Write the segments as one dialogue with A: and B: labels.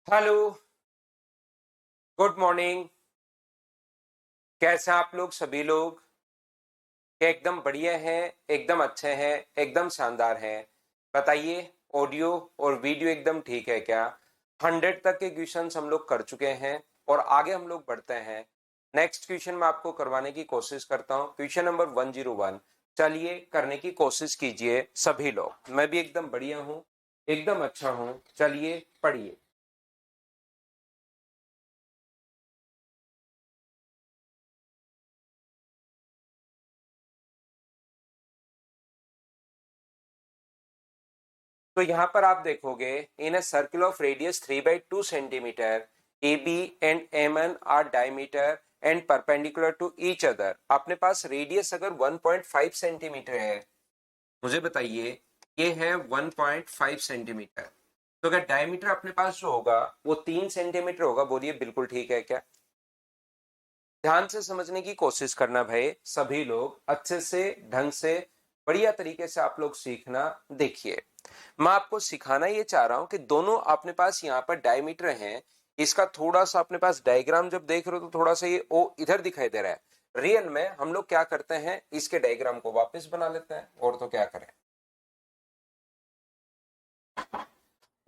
A: Hello. Good morning. कैसे हैं आप लोग सभी लोग? क्या एकदम बढ़िया हैं? एकदम अच्छे हैं? एकदम शानदार हैं? बताइए। ऑडियो और वीडियो एकदम ठीक है क्या? 100 तक के क्वेश्चंस हम लोग कर चुके हैं और आगे हम लोग बढ़ते हैं। नेक्स्ट क्वेश्चन मैं आपको करवाने की कोशिश करता हूँ, क्वेश्चन नंबर 101। चलिए करने की कोशिश कीजिए सभी लोग। मैं भी एकदम बढ़िया हूँ, एकदम अच्छा हूँ। चलिए पढ़िए। तो यहाँ पर आप देखोगे, in a circle of radius 3/2 centimetre, A B and M N are diameter and perpendicular to each other. अपने पास रेडियस अगर 1.5 सेंटीमीटर है, मुझे बताइए ये है 1.5 सेंटीमीटर, तो अगर डायमीटर अपने पास जो होगा वो 3 सेंटीमीटर होगा। बोलिए बिल्कुल ठीक है क्या? ध्यान से समझने की कोशिश करना भाई, सभी लोग अच्छे से, ढंग से, बढ़िया तरीके से आप लोग सीखना। देखिए, मैं आपको सिखाना ये चाह रहा हूं कि दोनों अपने पास यहाँ पर डायमीटर हैं। इसका थोड़ा सा अपने पास डायग्राम जब देख रहे हो तो थोड़ा सा ये ओ इधर दिखाई दे रहा है। रियल में हम लोग क्या करते हैं, इसके डायग्राम को वापस बना लेते हैं, और तो क्या करें।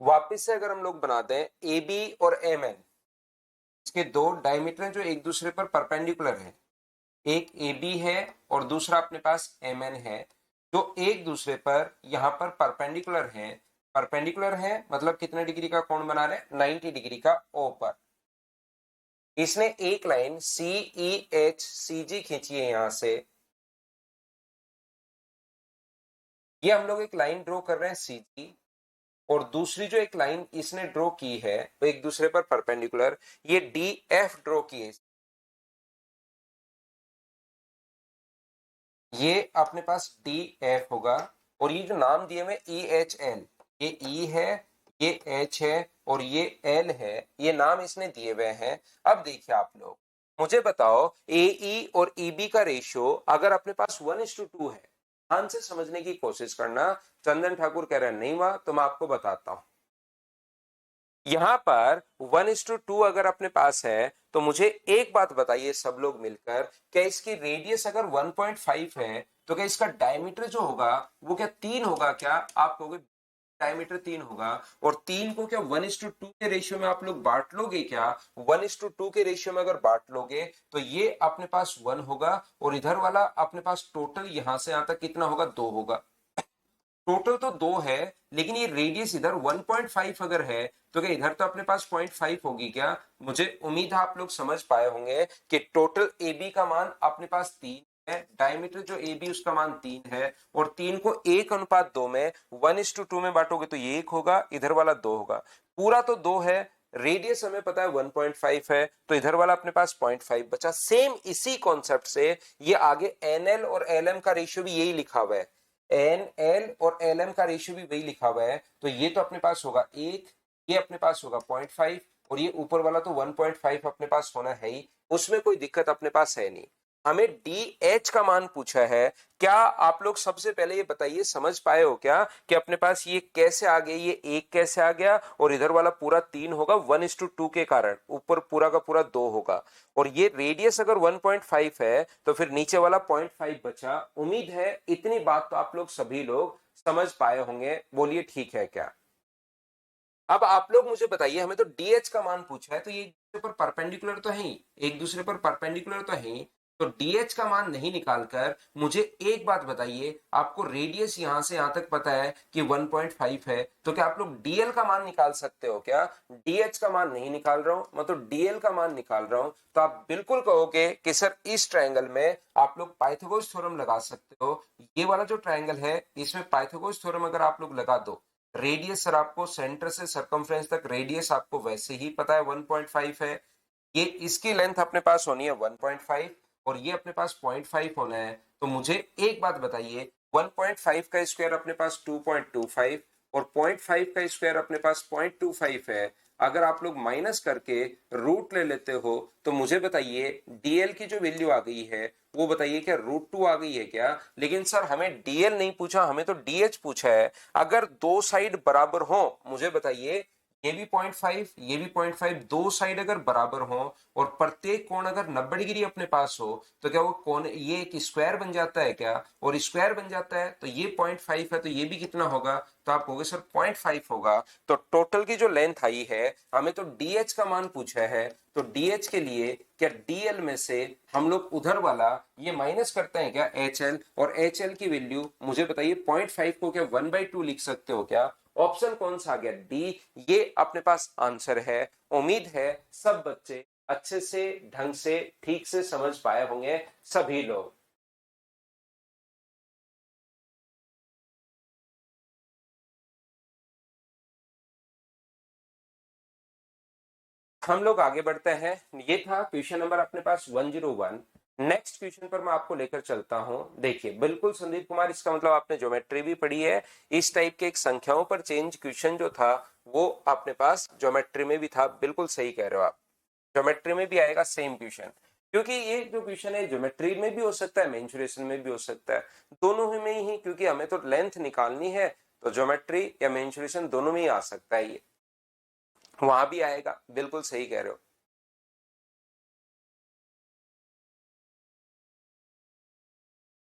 A: वापस से अगर हम लोग बनाते हैं, ए बी और एम एन, इसके दो डायमीटर हैं जो एक दूसरे पर परपेंडिकुलर है। एक ए बी है और दूसरा अपने पास एम एन है, जो एक दूसरे पर यहां पर परपेंडिकुलर है। परपेंडिकुलर है मतलब कितने डिग्री का कोण बना रहे हैं? 90 डिग्री का ओ पर। इसने एक लाइन सी ई एच सी जी खींची है यहां से। ये हम लोग एक लाइन ड्रॉ कर रहे हैं सी जी, और दूसरी जो एक लाइन इसने ड्रॉ की है वो एक दूसरे पर परपेंडिकुलर, ये डी एफ ड्रॉ की है। ये अपने पास डी एफ होगा, और ये जो नाम दिए हुए ई एच एल, ये ई है, ये एच है, और ये एल है, ये नाम इसने दिए हुए हैं। अब देखिए आप लोग, मुझे बताओ ए ई और ई बी का रेशियो अगर अपने पास 1:2 है। ध्यान से समझने की कोशिश करना। चंदन ठाकुर कह रहे हैं नहीं हुआ, तो मैं आपको बताता हूं। यहां पर 1:2 अगर अपने पास है, तो मुझे एक बात बताइए सब लोग मिलकर, क्या इसकी रेडियस अगर 1.5 है तो क्या इसका डायमीटर जो होगा वो क्या 3 होगा? क्या आप कहोगे डायमीटर 3 होगा, और 3 को क्या 1:2 के रेशियो में आप लोग बांट लोगे क्या? 1:2 के रेशियो में अगर बांट लोगे तो ये अपने पास 1 होगा, और इधर वाला अपने पास टोटल यहां से यहां तक कितना होगा? 2 होगा। टोटल तो 2 है, लेकिन ये रेडियस इधर 1.5 अगर है, तो क्या इधर तो अपने पास 0.5 होगी क्या? मुझे उम्मीद है आप लोग समझ पाए होंगे कि टोटल ए बी का मान अपने पास 3 है, डायमीटर जो ए बी उसका मान 3 है, और 3 को 1:2 में 1:2 में बांटोगे तो ये 1 होगा, इधर वाला 2 होगा। पूरा तो 2 है, रेडियस हमें पता है 1.5 है, तो इधर वाला अपने पास 0.5 बचा। सेम इसी कॉन्सेप्ट से ये आगे एन एल और एल एम का रेशियो भी यही लिखा हुआ है। एन एल और एल एम का रेशियो भी वही लिखा हुआ है, तो ये तो अपने पास होगा 1, ये अपने पास होगा 0.5, और ये ऊपर वाला तो 1.5 अपने पास होना है ही, उसमें कोई दिक्कत अपने पास है नहीं। हमें डी एच का मान पूछा है। क्या आप लोग सबसे पहले ये बताइए, समझ पाए हो क्या कि अपने पास ये कैसे आ गया, ये एक कैसे आ गया, और इधर वाला पूरा 3 होगा 1:2 के कारण, ऊपर पूरा का पूरा 2 होगा। और ये रेडियस अगर 1.5 है तो फिर नीचे वाला 0.5 बचा। उम्मीद है इतनी बात तो आप लोग सभी लोग समझ पाए होंगे। बोलिए ठीक है क्या? अब आप लोग मुझे बताइए, हमें तो डीएच का मान पूछा है, तो ये एक दूसरे पर परपेंडिकुलर तो है ही, एक दूसरे पर परपेंडिकुलर तो है ही, तो डीएच का मान नहीं निकालकर मुझे एक बात बताइए, आपको रेडियस यहां से यहां तक पता है कि 1.5 है, तो क्या आप लोग डीएल का मान निकाल सकते हो क्या? डीएच का मान नहीं निकाल रहा हूं मैं, तो डीएल का मान निकाल रहा हूं। तो आप बिल्कुल कहोगे कि सर इस ट्रायंगल में आप लोग पाइथागोरस थ्योरम लगा सकते हो। ये वाला जो ट्रायंगल है इसमें पाइथागोरस थ्योरम अगर आप लोग लगा दो, रेडियस सर आपको सेंटर से सरकमफ्रेंस तक रेडियस आपको वैसे ही पता है 1.5 है, ये इसकी लेंथ अपने पास होनी है 1.5, और ये अपने पास 0.5 होना है। तो मुझे एक बात बताइए, 1.5 का स्क्वायर अपने पास 2.25, और 0.5 का स्क्वायर अपने पास 0.25 है। अगर आप लोग माइनस करके रूट ले लेते हो, तो मुझे बताइए डीएल की जो वैल्यू आ गई है वो बताइए क्या √2 आ गई है क्या? लेकिन सर हमें डीएल नहीं पूछा, हमें तो डीएच पूछा है। अगर दो साइड बराबर हो, मुझे बताइए ये भी 0.5, ये भी 0.5, दो साइड अगर बराबर हो और प्रत्येक कोण अगर 90 डिग्री अपने पास हो तो क्या वो कोण ये एक स्क्वायर बन जाता है क्या? और स्क्वायर बन जाता है तो ये 0.5 है तो ये भी कितना होगा? तो आप कहोगे सर 0.5 होगा। तो टोटल की जो लेंथ आई है हमें तो डीएच का मान पूछा है, तो डीएच के लिए क्या डीएल में से हम लोग उधर वाला ये माइनस करते हैं क्या एच एल, और एच एल की वैल्यू मुझे बताइए 0.5 को क्या 1/2 लिख सकते हो क्या? ऑप्शन कौन सा आ गया? डी। ये अपने पास आंसर है। उम्मीद है सब बच्चे अच्छे से ढंग से ठीक से समझ पाए होंगे सभी लोग। हम लोग आगे बढ़ते हैं। ये था क्वेश्चन नंबर अपने पास 101। नेक्स्ट क्वेश्चन पर मैं आपको लेकर चलता हूं। देखिए बिल्कुल संदीप कुमार, इसका मतलब आपने ज्योमेट्री भी पढ़ी है। इस टाइप के एक संख्याओं पर चेंज क्वेश्चन जो था वो अपने पास ज्योमेट्री में भी था। बिल्कुल सही कह रहे हो आप, ज्योमेट्री में भी आएगा सेम क्वेश्चन, क्योंकि ये जो क्वेश्चन है ज्योमेट्री में भी हो सकता है, मेंसुरेशन में भी हो सकता है, दोनों ही में ही, क्योंकि हमें तो लेंथ निकालनी है तो ज्योमेट्री या मेंसुरेशन दोनों में ही आ सकता है। ये वहां भी आएगा, बिल्कुल सही कह रहे हो।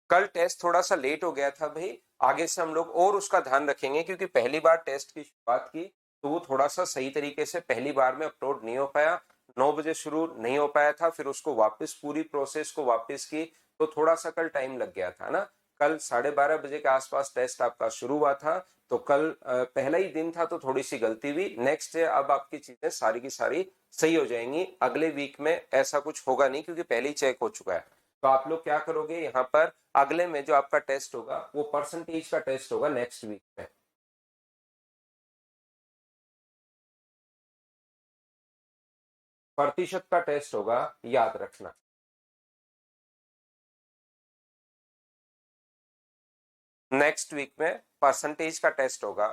A: कल टेस्ट थोड़ा सा लेट हो गया था भाई, आगे से हम लोग और उसका ध्यान रखेंगे, क्योंकि पहली बार टेस्ट की शुरुआत की तो वो थोड़ा सा सही तरीके से पहली बार में अपलोड नहीं हो पाया। 9 बजे शुरू नहीं हो पाया था, फिर उसको वापस पूरी प्रोसेस को वापस की तो थोड़ा सा कल टाइम लग गया था ना। कल 12:30 बजे के आसपास टेस्ट आपका शुरू हुआ था, तो कल पहला ही दिन था तो थोड़ी सी गलती हुई। नेक्स्ट डे अब आपकी चीजें सारी की सारी सही हो जाएंगी। अगले वीक में ऐसा कुछ होगा नहीं, क्योंकि पहले ही चेक हो चुका है। तो आप लोग क्या करोगे, यहाँ पर अगले में जो आपका टेस्ट होगा वो परसेंटेज का टेस्ट होगा नेक्स्ट वीक में। प्रतिशत का टेस्ट होगा, याद रखना। नेक्स्ट वीक में परसेंटेज का टेस्ट होगा।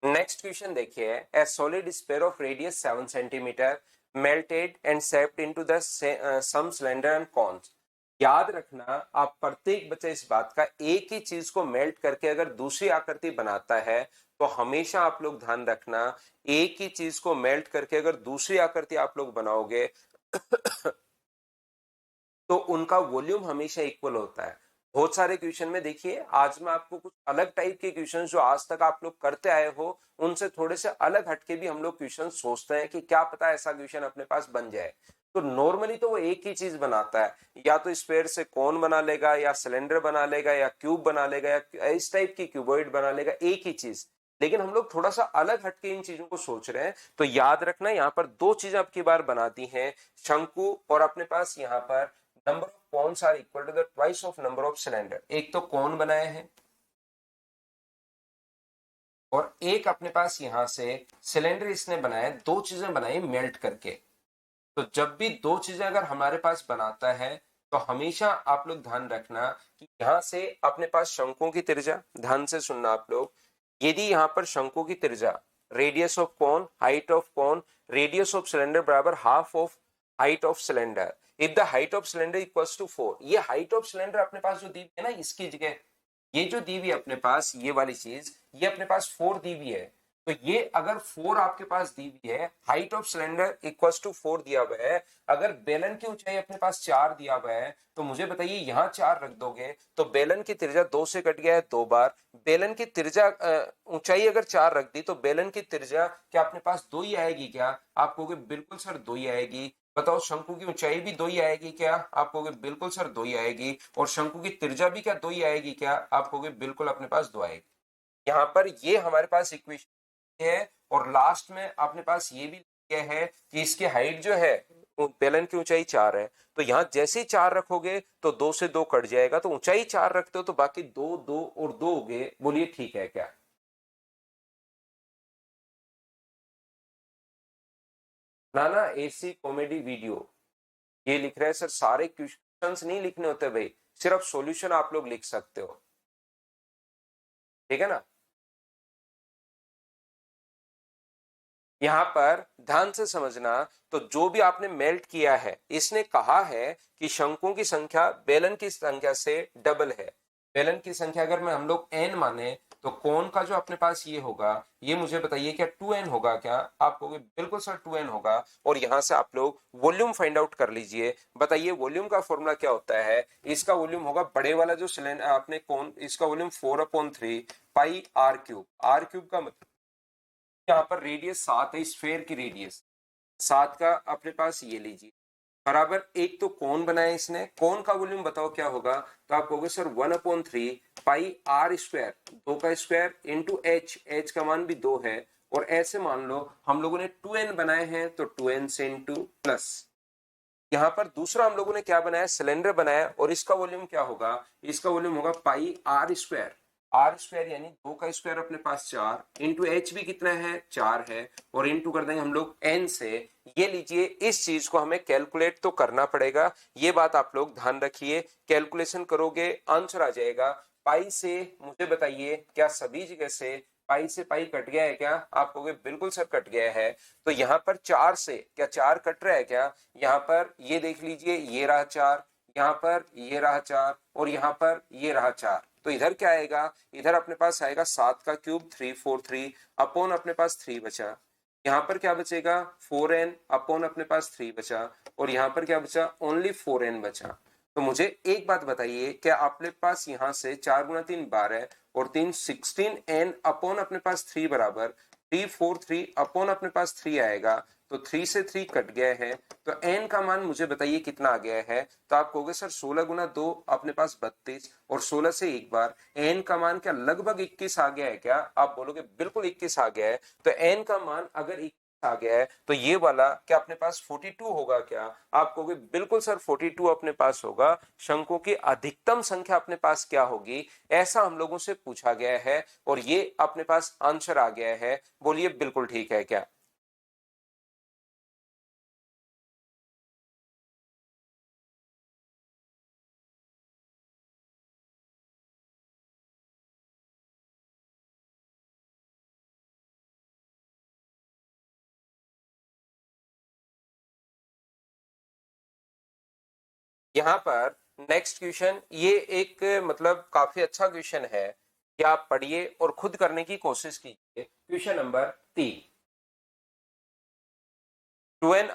A: नेक्स्ट क्वेश्चन देखिए, a solid sphere of radius 7 centimetre melted and shaped into the some cylinder and cones. याद रखना, आप प्रत्येक बच्चे इस बात का, एक ही चीज को मेल्ट करके अगर दूसरी आकृति बनाता है तो हमेशा आप लोग ध्यान रखना, एक ही चीज को मेल्ट करके अगर दूसरी आकृति आप लोग बनाओगे तो उनका वॉल्यूम हमेशा इक्वल होता है। बहुत सारे क्वेश्चन में देखिए, आज मैं आपको कुछ अलग टाइप के क्वेश्चन जो आज तक आप लोग करते आए हो उनसे थोड़े से अलग हटके भी हम लोग क्वेश्चन सोचते हैं कि क्या पता ऐसा क्वेश्चन अपने पास बन जाए। तो नॉर्मली तो वो एक ही चीज बनाता है, या तो स्फीयर से कोन बना लेगा, या सिलेंडर बना लेगा, या क्यूब बना लेगा, या इस टाइप की क्यूबॉइड बना लेगा, एक ही चीज। लेकिन हम लोग थोड़ा सा अलग हटके इन चीजों को सोच रहे हैं। तो याद रखना, यहाँ पर दो चीजें आपकी बार बनाती हैं, शंकु और अपने पास यहाँ पर number of cones are equal to the twice of number of cylinder. एक तो कौन बनाए हैं और एक अपने पास यहां से सिलेंडर इसने बनाया, दो चीजें बनाई मेल्ट करके। तो जब भी दो चीजें अगर हमारे पास बनाता है तो हमेशा आप लोग ध्यान रखना कि यहां से अपने पास शंकुओं की त्रिज्या, ध्यान से सुनना आप लोग, यदि यहां पर शंकु की त्रिज्या, radius of cone, height of cone, radius of cylinder बराबर half of height of cylinder, if the height of cylinder equals to 4। ये हाइट ऑफ सिलेंडर अपने पास जो दी है ना, इसकी जगह ये जो दी हुई है अपने पास, ये वाली चीज, ये अपने पास 4 दी हुई है। तो ये अगर 4 आपके पास दी हुई है, height of cylinder equals to 4 दिया हुआ है, अगर बेलन की ऊंचाई अपने पास 4 दिया हुआ है, तो मुझे बताइए यहाँ 4 रख दोगे तो बेलन की त्रिज्या 2 से कट गया है 2 बार। बेलन की त्रिज्या ऊंचाई अगर 4 रख दी तो बेलन की त्रिज्या क्या अपने पास 2 ही आएगी क्या? आप कहोगे बिल्कुल सर 2 ही आएगी। बताओ शंकु की ऊंचाई भी 2 ही आएगी क्या? आप कहोगे बिल्कुल सर 2 ही आएगी। और शंकु की त्रिज्या भी क्या 2 ही आएगी क्या? आप कहोगे बिल्कुल अपने पास 2 आएगी। यहाँ पर ये हमारे पास इक्वेशन है, और लास्ट में अपने पास ये भी दिया है कि इसकी हाइट जो है, बेलन की ऊंचाई 4 है, तो यहाँ जैसे ही 4 रखोगे तो 2 से 2 कट जाएगा, तो ऊंचाई 4 रखते हो तो बाकी 2 2 और 2 हो गए। बोलिए ठीक है क्या? ना ना, एसी कॉमेडी वीडियो ये लिख रहे हैं सर, सारे क्वेश्चंस नहीं लिखने होते भाई, सिर्फ सॉल्यूशन आप लोग लिख सकते हो, ठीक है ना। यहां पर ध्यान से समझना, तो जो भी आपने मेल्ट किया है, इसने कहा है कि शंकुओं की संख्या बेलन की संख्या से डबल है। बेलन की संख्या अगर मैं हम लोग n माने तो कोन का जो अपने पास ये होगा, ये मुझे बताइए क्या 2n होगा क्या? आप कहोगे बिल्कुल सर 2n होगा। और यहां से आप लोग वॉल्यूम फाइंड आउट कर लीजिए। बताइए वॉल्यूम का फॉर्मूला क्या होता है? इसका वॉल्यूम होगा बड़े वाला जो सिलेंडर आपने कोन, इसका volume 4/3 pi r cube. R cube का मतलब यहाँ पर रेडियस 7 है, स्फेयर की रेडियस 7 का अपने पास ये लीजिए बराबर। एक तो कौन बनाया इसने, कौन का वॉल्यूम बताओ क्या होगा? तो आप कहोगे सर 1/3 पाई आर स्क्वायर, 2 का स्क्वायर इंटू एच, एच का मान भी 2 है। और ऐसे मान लो हम लोगों ने 2n बनाए हैं तो 2n से इंटू प्लस, यहां पर दूसरा हम लोगों ने क्या बनाया, सिलेंडर बनाया। और इसका वॉल्यूम क्या होगा? इसका वॉल्यूम होगा पाई आर स्क्वायर। आर स्क्वायर यानी 2 का स्क्वायर अपने पास 4 इंटू एच भी कितना है, 4 है। और इंटू कर देंगे हम लोग एन से। ये लीजिए, इस चीज को हमें कैलकुलेट तो करना पड़ेगा, ये बात आप लोग ध्यान रखिए। कैलकुलेशन करोगे आंसर आ जाएगा। पाई से मुझे बताइए क्या सभी जगह से पाई से पाई कट गया है क्या? आप कहोगे बिल्कुल सर कट गया है। तो यहाँ पर 4 से क्या 4 कट रहा है क्या? यहाँ पर ये देख लीजिए, ये रहा 4, यहाँ पर ये रहा 4 और यहाँ पर ये रहा 4। तो इधर क्या आएगा? इधर अपने पास आएगा 7 का क्यूब 343 अपॉन अपने पास 3 बचा। यहाँ पर क्या बचेगा? 4n अपॉन अपने पास 3 बचा। और यहाँ पर क्या बचा? ओनली 4n बचा। तो मुझे एक बात बताइए, क्या अपने पास यहाँ से 4 गुना 3 12 और 3 16n अपॉन अपने पास 3 बराबर 343 अपॉन अपने पास 3 आएगा। तो 3 से 3 कट गया है। तो n का मान मुझे बताइए कितना आ गया है? तो आप कहोगे सर 16 गुना 2 अपने पास 32 और 16 से एक बार n का मान क्या लगभग 21 आ गया है क्या? आप बोलोगे बिल्कुल 21 आ गया है। तो n का मान अगर 21 आ गया है तो ये वाला क्या अपने पास 42 होगा क्या? आप कहोगे बिल्कुल सर 42 अपने पास होगा। शंकुओं की अधिकतम संख्या अपने पास क्या होगी, ऐसा हम लोगों से पूछा गया है और ये अपने पास आंसर आ गया है। बोलिए बिल्कुल ठीक है क्या? यहाँ पर नेक्स्ट क्वेश्चन, ये एक मतलब काफी अच्छा क्वेश्चन है कि आप पढ़िए और खुद करने की कोशिश कीजिए। क्वेश्चन नंबर 3, 2n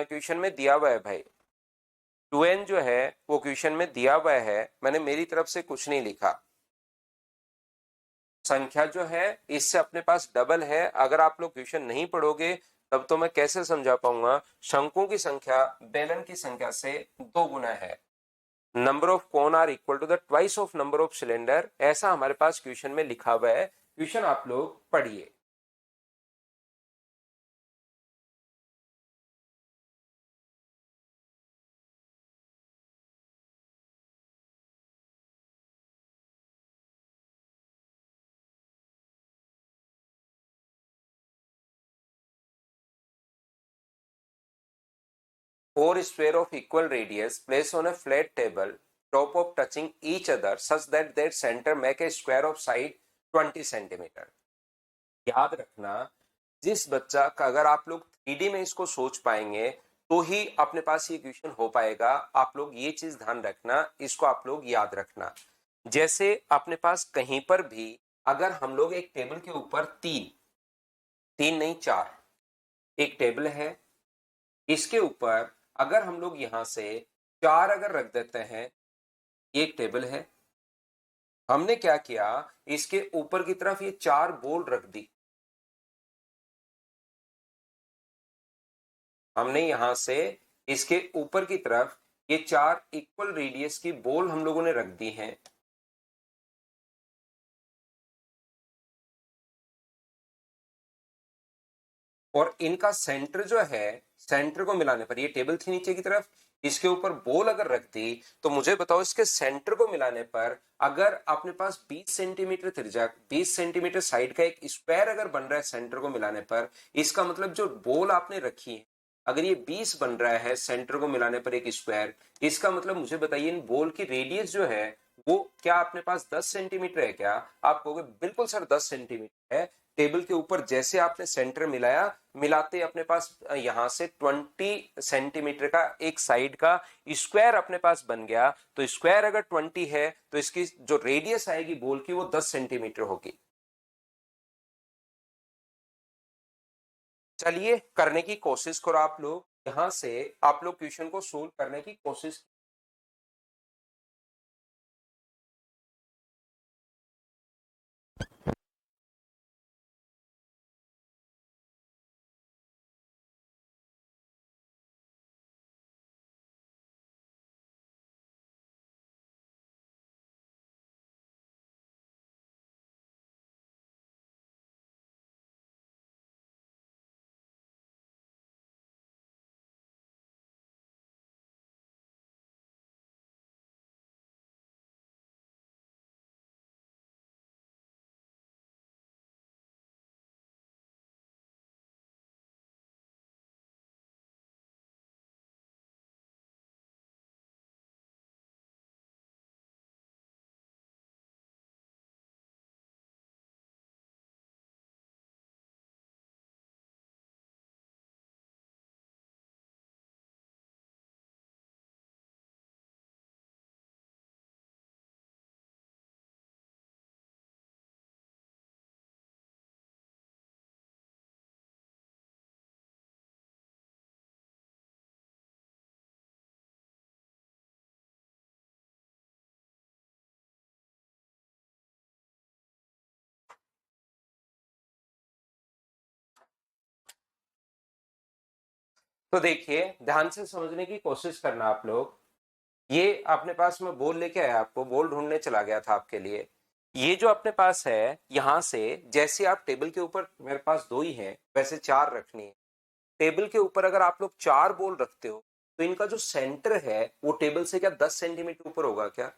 A: क्वेश्चन में दिया हुआ है भाई। 2n जो है वो क्वेश्चन में दिया हुआ है, मैंने मेरी तरफ से कुछ नहीं लिखा। संख्या जो है इससे अपने पास डबल है। अगर आप लोग क्वेश्चन नहीं पढ़ोगे तब तो मैं कैसे समझा पाऊंगा? शंकुओं की संख्या बेलन की संख्या से 2 गुना है। Number of cone are equal to the twice of number of cylinder, ऐसा हमारे पास क्वेश्चन में लिखा हुआ है। क्वेश्चन आप लोग पढ़िए। 4 square of equal radius placed on a flat table top of touching each other such that their center make a square of side 20 centimetre. याद रखना, जिस बच्चा का अगर आप लोग 3D में इसको सोच पाएंगे तो ही अपने पास ये क्वेश्चन हो पाएगा। आप लोग ये चीज ध्यान रखना, इसको आप लोग याद रखना। जैसे अपने पास कहीं पर भी अगर हम लोग एक टेबल के ऊपर तीन, तीन नहीं 4, एक टेबल है, इसके ऊपर अगर हम लोग यहां से 4 अगर रख देते हैं, ये एक टेबल है, हमने क्या किया, इसके ऊपर की तरफ ये 4 बॉल रख दी। हमने यहां से इसके ऊपर की तरफ ये 4 इक्वल रेडियस की बॉल हम लोगों ने रख दी हैं। और इनका सेंटर जो है, सेंटर को मिलाने पर, ये टेबल थी नीचे की तरफ, इसके ऊपर बॉल अगर रख दी तो मुझे बताओ इसके सेंटर को मिलाने पर अगर अपने पास 20 सेंटीमीटर त्रिज्या, 20 सेंटीमीटर साइड का एक स्क्वायर अगर बन रहा है सेंटर को मिलाने पर, इसका मतलब जो बॉल आपने रखी है अगर ये 20 बन रहा है सेंटर को मिलाने पर एक स्क्वायर, इसका मतलब मुझे बताइए इन बॉल की रेडियस जो है वो क्या अपने पास 10 सेंटीमीटर है क्या? आप कहोगे बिल्कुल सर 10 सेंटीमीटर है। टेबल के ऊपर जैसे आपने सेंटर मिलाया, मिलाते अपने पास यहां से 20 सेंटीमीटर का एक साइड का स्क्वायर अपने पास बन गया। तो स्क्वायर अगर 20 है तो इसकी जो रेडियस आएगी बॉल की वो 10 सेंटीमीटर होगी। चलिए करने की कोशिश करो आप लोग, यहां से आप लोग क्वेश्चन को सोल्व करने की कोशिश। तो देखिए ध्यान से समझने की कोशिश करना आप लोग। ये अपने पास में बोल लेके आया, आपको बोल ढूंढने चला गया था आपके लिए। ये जो अपने पास है यहां से, जैसे आप टेबल के ऊपर, मेरे पास दो ही है वैसे चार रखनी है। टेबल के ऊपर अगर आप लोग चार बॉल रखते हो तो इनका जो सेंटर है वो टेबल से क्या 10 सेंटीमीटर ऊपर होगा क्या?